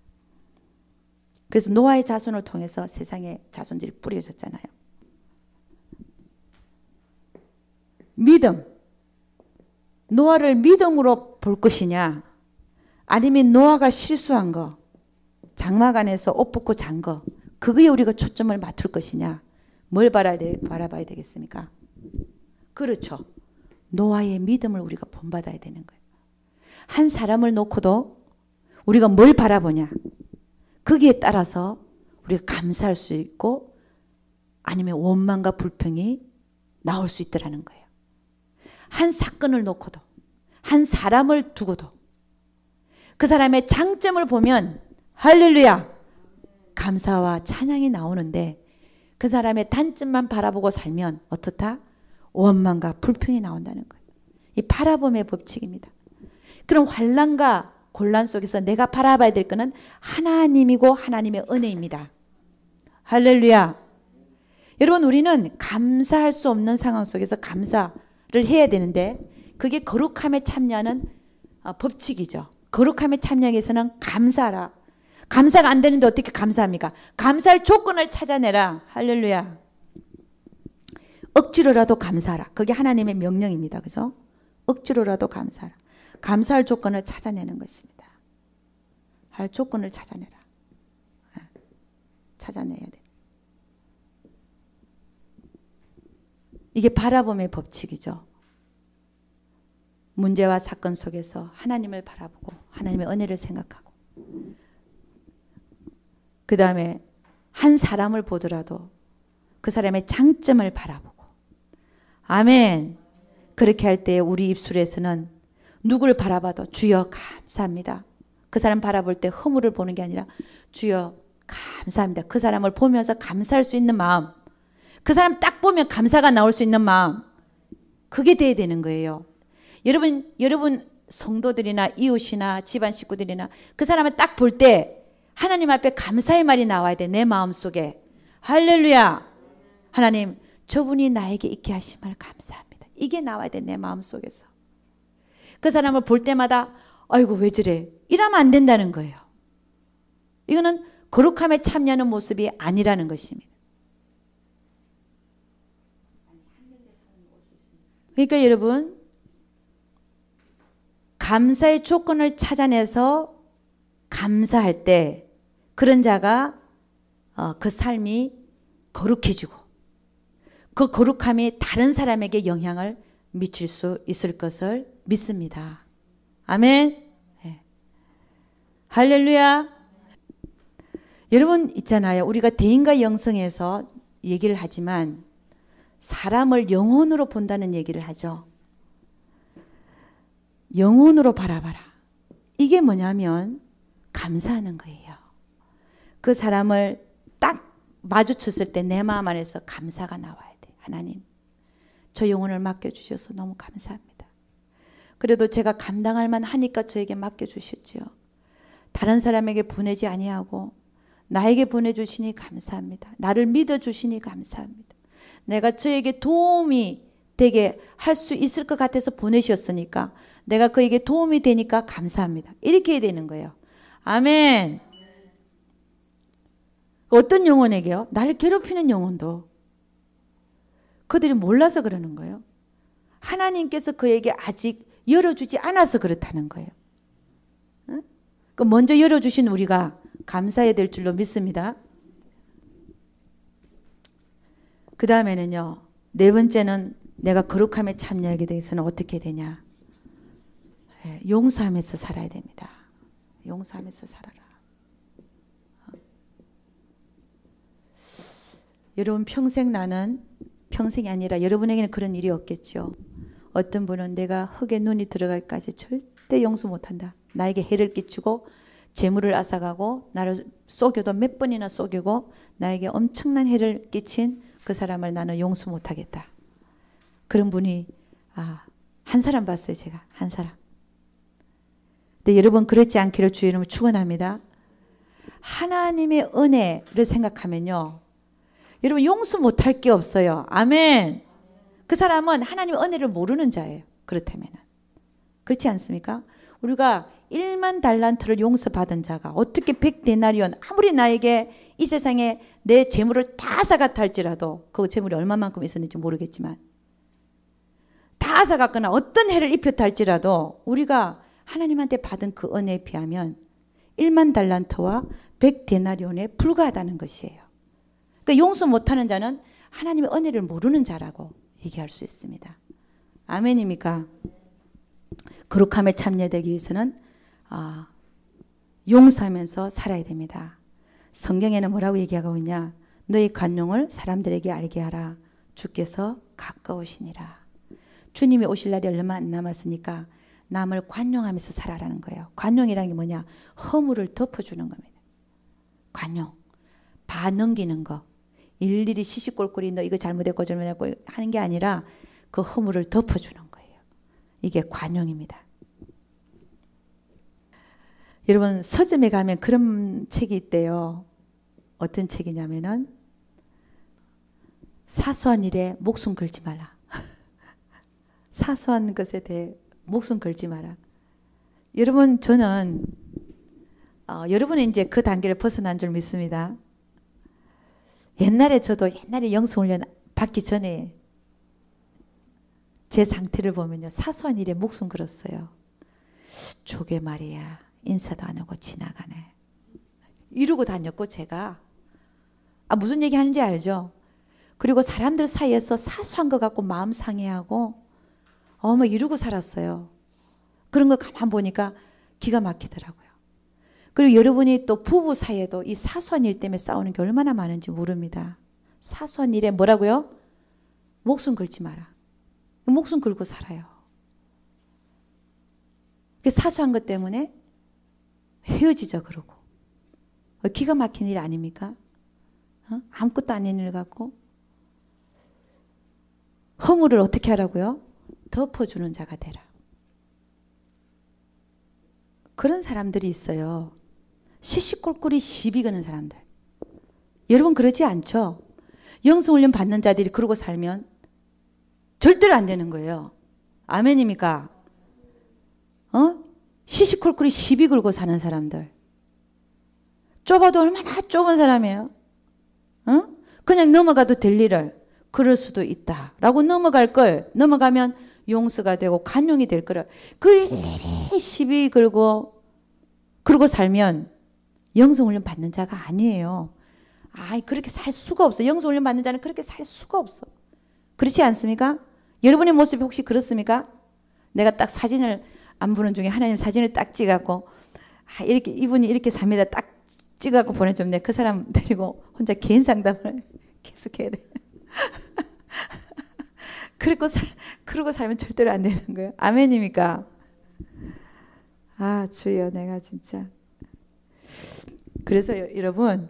그래서 노아의 자손을 통해서 세상에 자손들이 뿌려졌잖아요. 믿음. 노아를 믿음으로 볼 것이냐? 아니면 노아가 실수한 거, 장막 안에서 옷 벗고 잔 거, 그거에 우리가 초점을 맞출 것이냐? 뭘 바라봐야 되겠습니까? 그렇죠. 노아의 믿음을 우리가 본받아야 되는 거예요. 한 사람을 놓고도 우리가 뭘 바라보냐? 거기에 따라서 우리가 감사할 수 있고 아니면 원망과 불평이 나올 수 있더라는 거예요. 한 사건을 놓고도 한 사람을 두고도 그 사람의 장점을 보면 할렐루야 감사와 찬양이 나오는데 그 사람의 단점만 바라보고 살면 어떻다? 원망과 불평이 나온다는 거예요. 이 바라봄의 법칙입니다. 그럼 환난과 곤란 속에서 내가 바라봐야 될 것은 하나님이고 하나님의 은혜입니다. 할렐루야. 여러분 우리는 감사할 수 없는 상황 속에서 감사를 해야 되는데 그게 거룩함에 참여하는 법칙이죠. 거룩함에 참여하기 위해서는 감사하라. 감사가 안 되는데 어떻게 감사합니까? 감사할 조건을 찾아내라. 할렐루야. 억지로라도 감사하라. 그게 하나님의 명령입니다. 그죠? 억지로라도 감사하라. 감사할 조건을 찾아내는 것입니다. 할 조건을 찾아내라. 찾아내야 돼. 이게 바라봄의 법칙이죠. 문제와 사건 속에서 하나님을 바라보고 하나님의 은혜를 생각하고 그 다음에 한 사람을 보더라도 그 사람의 장점을 바라보고 아멘. 그렇게 할 때 우리 입술에서는 누구를 바라봐도 주여 감사합니다. 그 사람 바라볼 때 허물을 보는 게 아니라 주여 감사합니다. 그 사람을 보면서 감사할 수 있는 마음, 그 사람 딱 보면 감사가 나올 수 있는 마음, 그게 돼야 되는 거예요. 여러분 성도들이나 이웃이나 집안 식구들이나 그 사람을 딱 볼 때 하나님 앞에 감사의 말이 나와야 돼. 내 마음속에. 할렐루야. 하나님 저분이 나에게 있게 하심을 감사합니다. 이게 나와야 돼. 내 마음속에서. 그 사람을 볼 때마다 아이고 왜 저래 이러면 안 된다는 거예요. 이거는 거룩함에 참여하는 모습이 아니라는 것입니다. 그러니까 여러분 감사의 조건을 찾아내서 감사할 때 그런 자가 그 삶이 거룩해지고 그 거룩함이 다른 사람에게 영향을 미칠 수 있을 것을 믿습니다. 아멘. 네. 할렐루야. 여러분 있잖아요. 우리가 대인과 영성에서 얘기를 하지만 사람을 영혼으로 본다는 얘기를 하죠. 영혼으로 바라봐라. 이게 뭐냐면 감사하는 거예요. 그 사람을 딱 마주쳤을 때 내 마음 안에서 감사가 나와야 돼. 하나님, 저 영혼을 맡겨주셔서 너무 감사합니다. 그래도 제가 감당할 만하니까 저에게 맡겨주셨지요. 다른 사람에게 보내지 아니하고 나에게 보내주시니 감사합니다. 나를 믿어주시니 감사합니다. 내가 저에게 도움이 되게 할 수 있을 것 같아서 보내셨으니까 내가 그에게 도움이 되니까 감사합니다. 이렇게 해야 되는 거예요. 아멘. 어떤 영혼에게요? 나를 괴롭히는 영혼도 그들이 몰라서 그러는 거예요. 하나님께서 그에게 아직 열어주지 않아서 그렇다는 거예요. 응? 먼저 열어주신 우리가 감사해야 될 줄로 믿습니다. 그 다음에는요. 네 번째는 내가 거룩함에 참여하게 되어서는 어떻게 되냐. 용서하면서 살아야 됩니다. 용서하면서 살아라. 여러분 평생 나는 평생이 아니라 여러분에게는 그런 일이 없겠죠. 어떤 분은 내가 흙에 눈이 들어갈까지 절대 용서 못한다. 나에게 해를 끼치고 재물을 앗아가고 나를 속여도 몇 번이나 속이고 나에게 엄청난 해를 끼친 그 사람을 나는 용서 못하겠다. 그런 분이 한 사람 봤어요. 제가 한 사람. 근데 여러분 그렇지 않기를 주의 이름으로 축원합니다. 하나님의 은혜를 생각하면요. 여러분 용서 못할 게 없어요. 아멘. 그 사람은 하나님의 은혜를 모르는 자예요. 그렇다면 그렇지 않습니까? 우리가 1만 달란트를 용서받은 자가 어떻게 100데나리온 아무리 나에게 이 세상에 내 재물을 다 앗아갔다 할지라도 그 재물이 얼마만큼 있었는지 모르겠지만 다 앗아갔거나 어떤 해를 입혔다 할지라도 우리가 하나님한테 받은 그 은혜에 비하면 1만 달란트와 100데나리온에 불과하다는 것이에요. 그러니까 용서 못하는 자는 하나님의 은혜를 모르는 자라고 얘기할 수 있습니다. 아멘입니까? 거룩함에 참여되기 위해서는 용서하면서 살아야 됩니다. 성경에는 뭐라고 얘기하고 있냐? 너희 관용을 사람들에게 알게 하라. 주께서 가까우시니라. 주님이 오실 날이 얼마 안 남았으니까 남을 관용하면서 살아라는 거예요. 관용이라는 게 뭐냐? 허물을 덮어주는 겁니다. 관용. 봐 넘기는 거. 일일이 시시콜콜이 너 이거 잘못했고 잘못했고 하는 게 아니라 그 허물을 덮어주는 거예요. 이게 관용입니다. 여러분 서점에 가면 그런 책이 있대요. 어떤 책이냐면은 사소한 일에 목숨 걸지 마라. 사소한 것에 대해 목숨 걸지 마라. 여러분 저는 여러분은 이제 그 단계를 벗어난 줄 믿습니다. 옛날에 저도 영성훈련 받기 전에 제 상태를 보면요. 사소한 일에 목숨 걸었어요. 저게 말이야. 인사도 안 하고 지나가네. 이러고 다녔고 제가. 무슨 얘기 하는지 알죠? 그리고 사람들 사이에서 사소한 거 갖고 마음 상해하고 뭐 이러고 살았어요. 그런 거 가만 보니까 기가 막히더라고요. 그리고 여러분이 또 부부 사이에도 이 사소한 일 때문에 싸우는 게 얼마나 많은지 모릅니다. 사소한 일에 뭐라고요? 목숨 걸지 마라. 목숨 걸고 살아요. 사소한 것 때문에 헤어지자 그러고. 기가 막힌 일 아닙니까? 아무것도 아닌 일 갖고. 허물을 어떻게 하라고요? 덮어주는 자가 되라. 그런 사람들이 있어요. 시시콜콜이 시비 거는 사람들. 여러분 그러지 않죠? 영성훈련 받는 자들이 그러고 살면 절대로 안 되는 거예요. 아멘입니까? 시시콜콜이 시비 걸고 사는 사람들. 좁아도 얼마나 좁은 사람이에요. 그냥 넘어가도 될 일을 그럴 수도 있다라고 넘어갈 걸 넘어가면 용서가 되고 관용이 될 거를 그리 시비 걸고 그러고 살면 영성훈련 받는 자가 아니에요. 그렇게 살 수가 없어. 영성훈련 받는 자는 그렇게 살 수가 없어. 그렇지 않습니까? 여러분의 모습이 혹시 그렇습니까? 내가 딱 사진을 안 보는 중에 하나님 사진을 딱 찍어갖고 이렇게 이분이 이렇게 삽니다. 딱 찍어갖고 보내주면 내가 그 사람 데리고 혼자 개인 상담을 계속 해야 돼. 그러고 살면 절대로 안 되는 거예요. 아멘입니까? 주여 내가 진짜. 그래서 여러분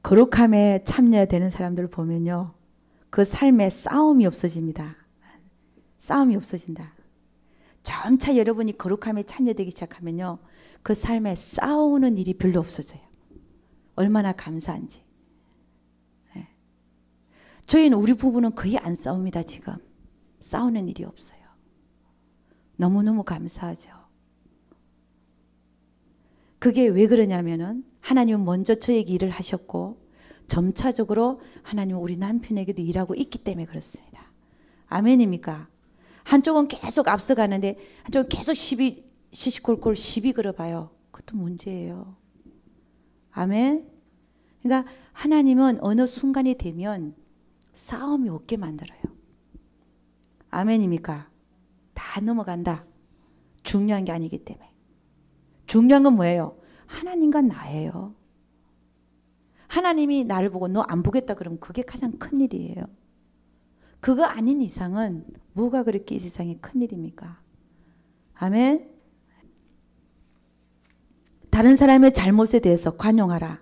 거룩함에 참여되는 사람들을 보면요. 그 삶에 싸움이 없어집니다. 싸움이 없어진다. 점차 여러분이 거룩함에 참여되기 시작하면요. 그 삶에 싸우는 일이 별로 없어져요. 얼마나 감사한지. 예. 저희는 우리 부부는 거의 안 싸웁니다. 지금 싸우는 일이 없어요. 너무너무 감사하죠. 그게 왜 그러냐면은 하나님은 먼저 저에게 일을 하셨고 점차적으로 하나님은 우리 남편에게도 일하고 있기 때문에 그렇습니다. 아멘입니까? 한쪽은 계속 앞서가는데 한쪽은 계속 시시콜콜 시비 걸어봐요. 그것도 문제예요. 아멘. 그러니까 하나님은 어느 순간이 되면 싸움이 없게 만들어요. 아멘입니까? 다 넘어간다. 중요한 게 아니기 때문에. 중요한 건 뭐예요? 하나님과 나예요. 하나님이 나를 보고 너 안 보겠다 그러면 그게 가장 큰 일이에요. 그거 아닌 이상은 뭐가 그렇게 이 세상에 큰 일입니까? 아멘. 다른 사람의 잘못에 대해서 관용하라.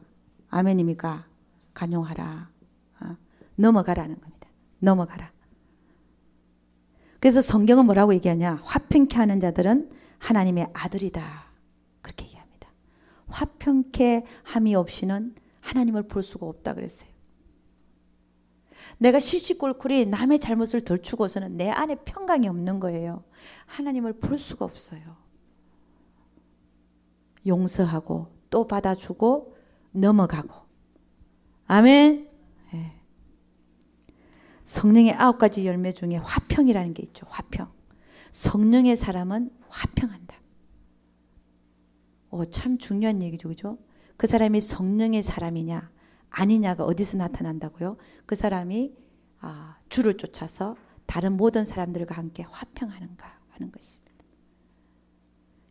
아멘입니까? 관용하라. 넘어가라는 겁니다. 넘어가라. 그래서 성경은 뭐라고 얘기하냐? 화평케 하는 자들은 하나님의 아들이다. 그렇게 얘기합니다. 화평케 함이 없이는 하나님을 볼 수가 없다 그랬어요. 내가 시시콜콜이 남의 잘못을 덜추고서는 내 안에 평강이 없는 거예요. 하나님을 볼 수가 없어요. 용서하고 또 받아주고 넘어가고. 아멘. 네. 성령의 9가지 열매 중에 화평이라는 게 있죠. 화평. 성령의 사람은 화평한다. 참 중요한 얘기죠. 그죠? 그 사람이 성령의 사람이냐 아니냐가 어디서 나타난다고요? 그 사람이 주를 쫓아서 다른 모든 사람들과 함께 화평하는가 하는 것입니다.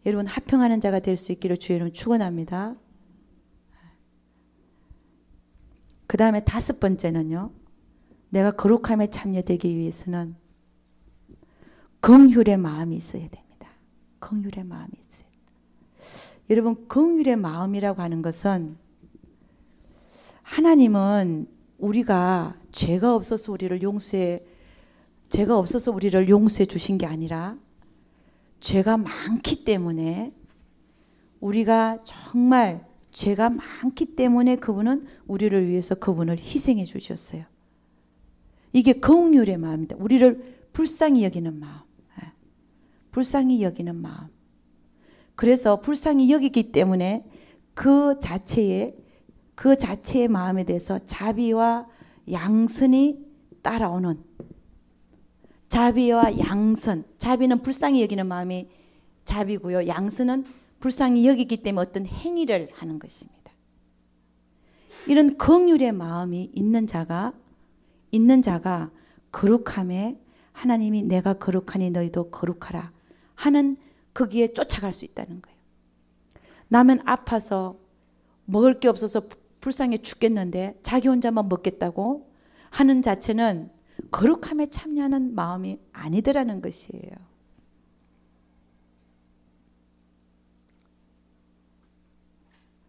여러분 화평하는 자가 될 수 있기를 주의 이름으로 축원합니다. 그 다음에 5번째는요. 내가 거룩함에 참여되기 위해서는 긍휼의 마음이 있어야 됩니다. 긍휼의 마음이 있어야 됩니다. 여러분 긍휼의 마음이라고 하는 것은 하나님은 우리가 죄가 없어서 우리를 용서해 주신 게 아니라 죄가 많기 때문에 우리가 정말 죄가 많기 때문에 그분은 우리를 위해서 그분을 희생해 주셨어요. 이게 긍휼의 마음입니다. 우리를 불쌍히 여기는 마음. 불쌍히 여기는 마음. 그래서 불쌍히 여기기 때문에 그 자체의 마음에 대해서 자비와 양선이 따라오는 자비와 양선. 자비는 불쌍히 여기는 마음이 자비고요. 양선은 불쌍히 여기기 때문에 어떤 행위를 하는 것입니다. 이런 긍휼의 마음이 있는 자가 거룩함에 하나님이 내가 거룩하니 너희도 거룩하라 하는 거기에 쫓아갈 수 있다는 거예요. 나는 아파서 먹을 게 없어서 불쌍해 죽겠는데 자기 혼자만 먹겠다고 하는 자체는 거룩함에 참여하는 마음이 아니더라는 것이에요.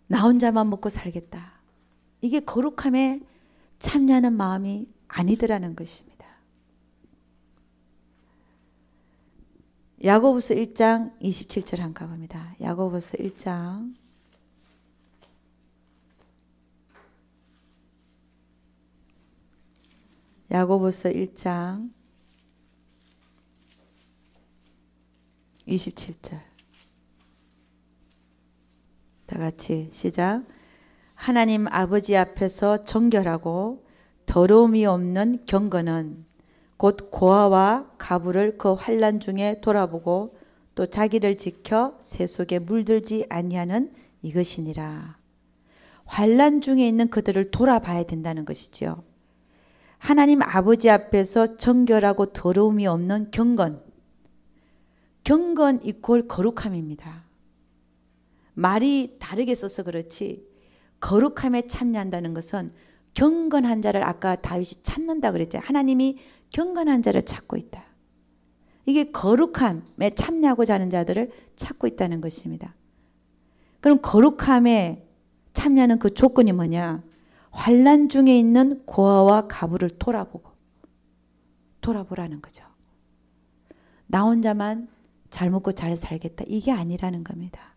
나 혼자만 먹고 살겠다. 이게 거룩함에 참여하는 마음이 아니더라는 것입니다. 야고보서 1장 27절 한번 가봅니다. 야고보서 1장 야고보서 1장 27절 다 같이 시작. 하나님 아버지 앞에서 정결하고 더러움이 없는 경건은 곧 고아와 가부를 그 환난 중에 돌아보고 또 자기를 지켜 새 속에 물들지 아니하는 이것이니라. 환난 중에 있는 그들을 돌아봐야 된다는 것이죠. 하나님 아버지 앞에서 정결하고 더러움이 없는 경건. 경건 이퀄 거룩함입니다. 말이 다르게 써서 그렇지 거룩함에 참여한다는 것은 경건한 자를 아까 다윗이 찾는다 그랬죠. 하나님이 경건한 자를 찾고 있다. 이게 거룩함에 참여하고자 하는 자들을 찾고 있다는 것입니다. 그럼 거룩함에 참여하는 그 조건이 뭐냐? 환난 중에 있는 고아와 가부를 돌아보라는 거죠. 나 혼자만 잘 먹고 잘 살겠다. 이게 아니라는 겁니다.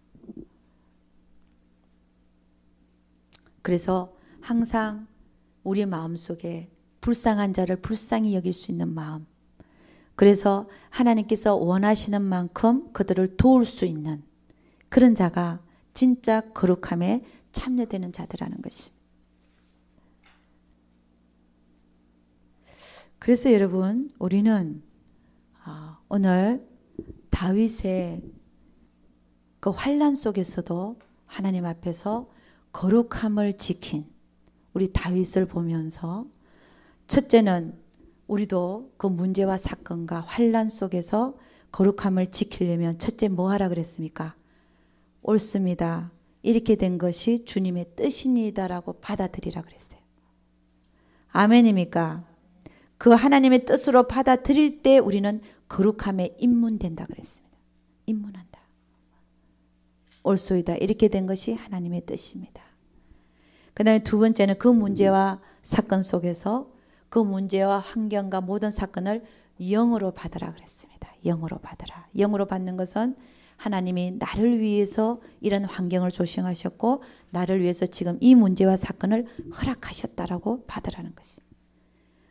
그래서 항상 우리 마음속에 불쌍한 자를 불쌍히 여길 수 있는 마음, 그래서 하나님께서 원하시는 만큼 그들을 도울 수 있는 그런 자가 진짜 거룩함에 참여되는 자들이라는 것입니다. 그래서 여러분, 우리는 오늘 다윗의 그 환난 속에서도 하나님 앞에서 거룩함을 지킨 우리 다윗을 보면서, 첫째는 우리도 그 문제와 사건과 환난 속에서 거룩함을 지키려면 첫째 뭐 하라 그랬습니까? 옳습니다. 이렇게 된 것이 주님의 뜻이니다라고 받아들이라 그랬어요. 아멘입니까? 그 하나님의 뜻으로 받아들일 때 우리는 거룩함에 입문된다 그랬습니다. 입문한다. 옳소이다. 이렇게 된 것이 하나님의 뜻입니다. 그 다음에 두 번째는 그 문제와 사건 속에서 그 문제와 환경과 모든 사건을 영으로 받으라 그랬습니다. 영으로 받으라. 영으로 받는 것은 하나님이 나를 위해서 이런 환경을 조성하셨고 나를 위해서 지금 이 문제와 사건을 허락하셨다라고 받으라는 것입니다.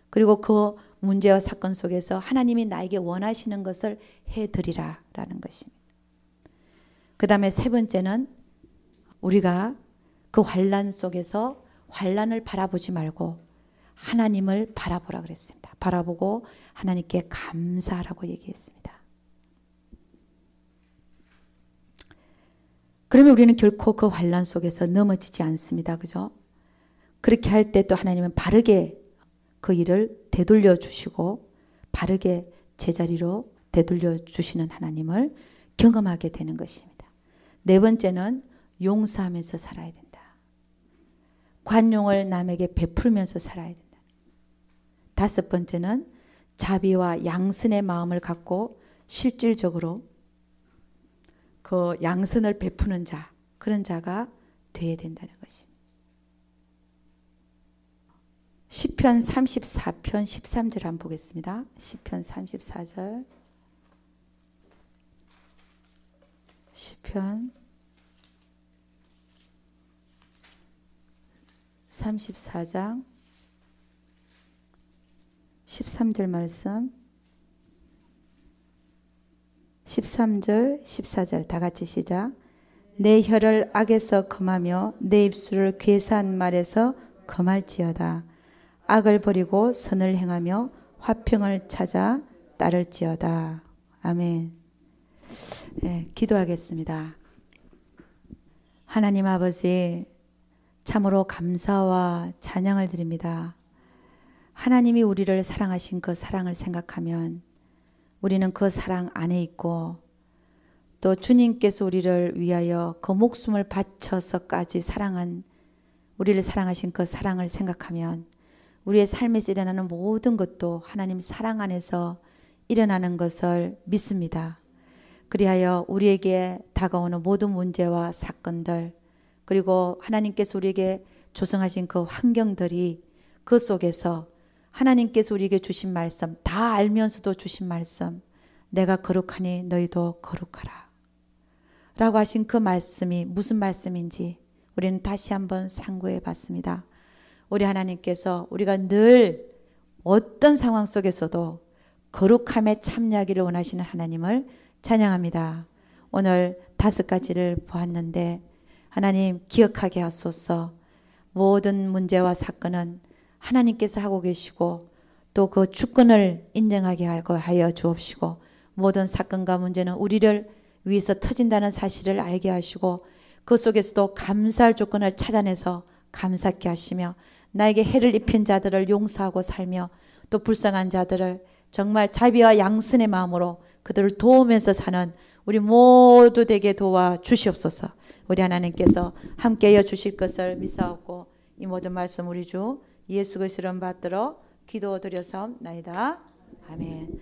그리고 그 문제와 사건 속에서 하나님이 나에게 원하시는 것을 해드리라 라는 것입니다. 그 다음에 세 번째는 우리가 그 환난 속에서 환난을 바라보지 말고 하나님을 바라보라 그랬습니다. 바라보고 하나님께 감사하라고 얘기했습니다. 그러면 우리는 결코 그 환난 속에서 넘어지지 않습니다. 그죠? 그렇게 할 때 또 하나님은 바르게 그 일을 되돌려 주시고 바르게 제자리로 되돌려 주시는 하나님을 경험하게 되는 것입니다. 네 번째는 용서하면서 살아야 된다. 관용을 남에게 베풀면서 살아야 된다. 다섯 번째는 자비와 양선의 마음을 갖고 실질적으로 그 양선을 베푸는 자, 그런 자가 되어야 된다는 것입니다. 시편 34편 13절 한번 보겠습니다. 시편 34절. 시편 34장 13절 말씀, 13절 14절 다 같이 시작. 내 혀를 악에서 금하며 내 입술을 괴사한 말에서 금할지어다. 악을 버리고 선을 행하며 화평을 찾아 따를지어다. 아멘. 네, 기도하겠습니다. 하나님 아버지, 참으로 감사와 찬양을 드립니다. 하나님이 우리를 사랑하신 그 사랑을 생각하면 우리는 그 사랑 안에 있고, 또 주님께서 우리를 위하여 그 목숨을 바쳐서까지 사랑한, 우리를 사랑하신 그 사랑을 생각하면 우리의 삶에서 일어나는 모든 것도 하나님 사랑 안에서 일어나는 것을 믿습니다. 그리하여 우리에게 다가오는 모든 문제와 사건들, 그리고 하나님께서 우리에게 조성하신 그 환경들이 그 속에서 하나님께서 우리에게 주신 말씀, 다 알면서도 주신 말씀, 내가 거룩하니 너희도 거룩하라 라고 하신 그 말씀이 무슨 말씀인지 우리는 다시 한번 상고해 봤습니다. 우리 하나님께서 우리가 늘 어떤 상황 속에서도 거룩함에 참여하기를 원하시는 하나님을 찬양합니다. 오늘 5가지를 보았는데 하나님 기억하게 하소서. 모든 문제와 사건은 하나님께서 하고 계시고 또 그 주권을 인정하게 하여 주옵시고, 모든 사건과 문제는 우리를 위해서 터진다는 사실을 알게 하시고 그 속에서도 감사할 조건을 찾아내서 감사케 하시며, 나에게 해를 입힌 자들을 용서하고 살며 또 불쌍한 자들을 정말 자비와 양선의 마음으로 그들을 도우면서 사는 우리 모두 되게 도와 주시옵소서. 우리 하나님께서 함께하여 주실 것을 믿사옵고 이 모든 말씀 우리 주 예수 그리스도를 받들어 기도드려사옵나이다. 아멘.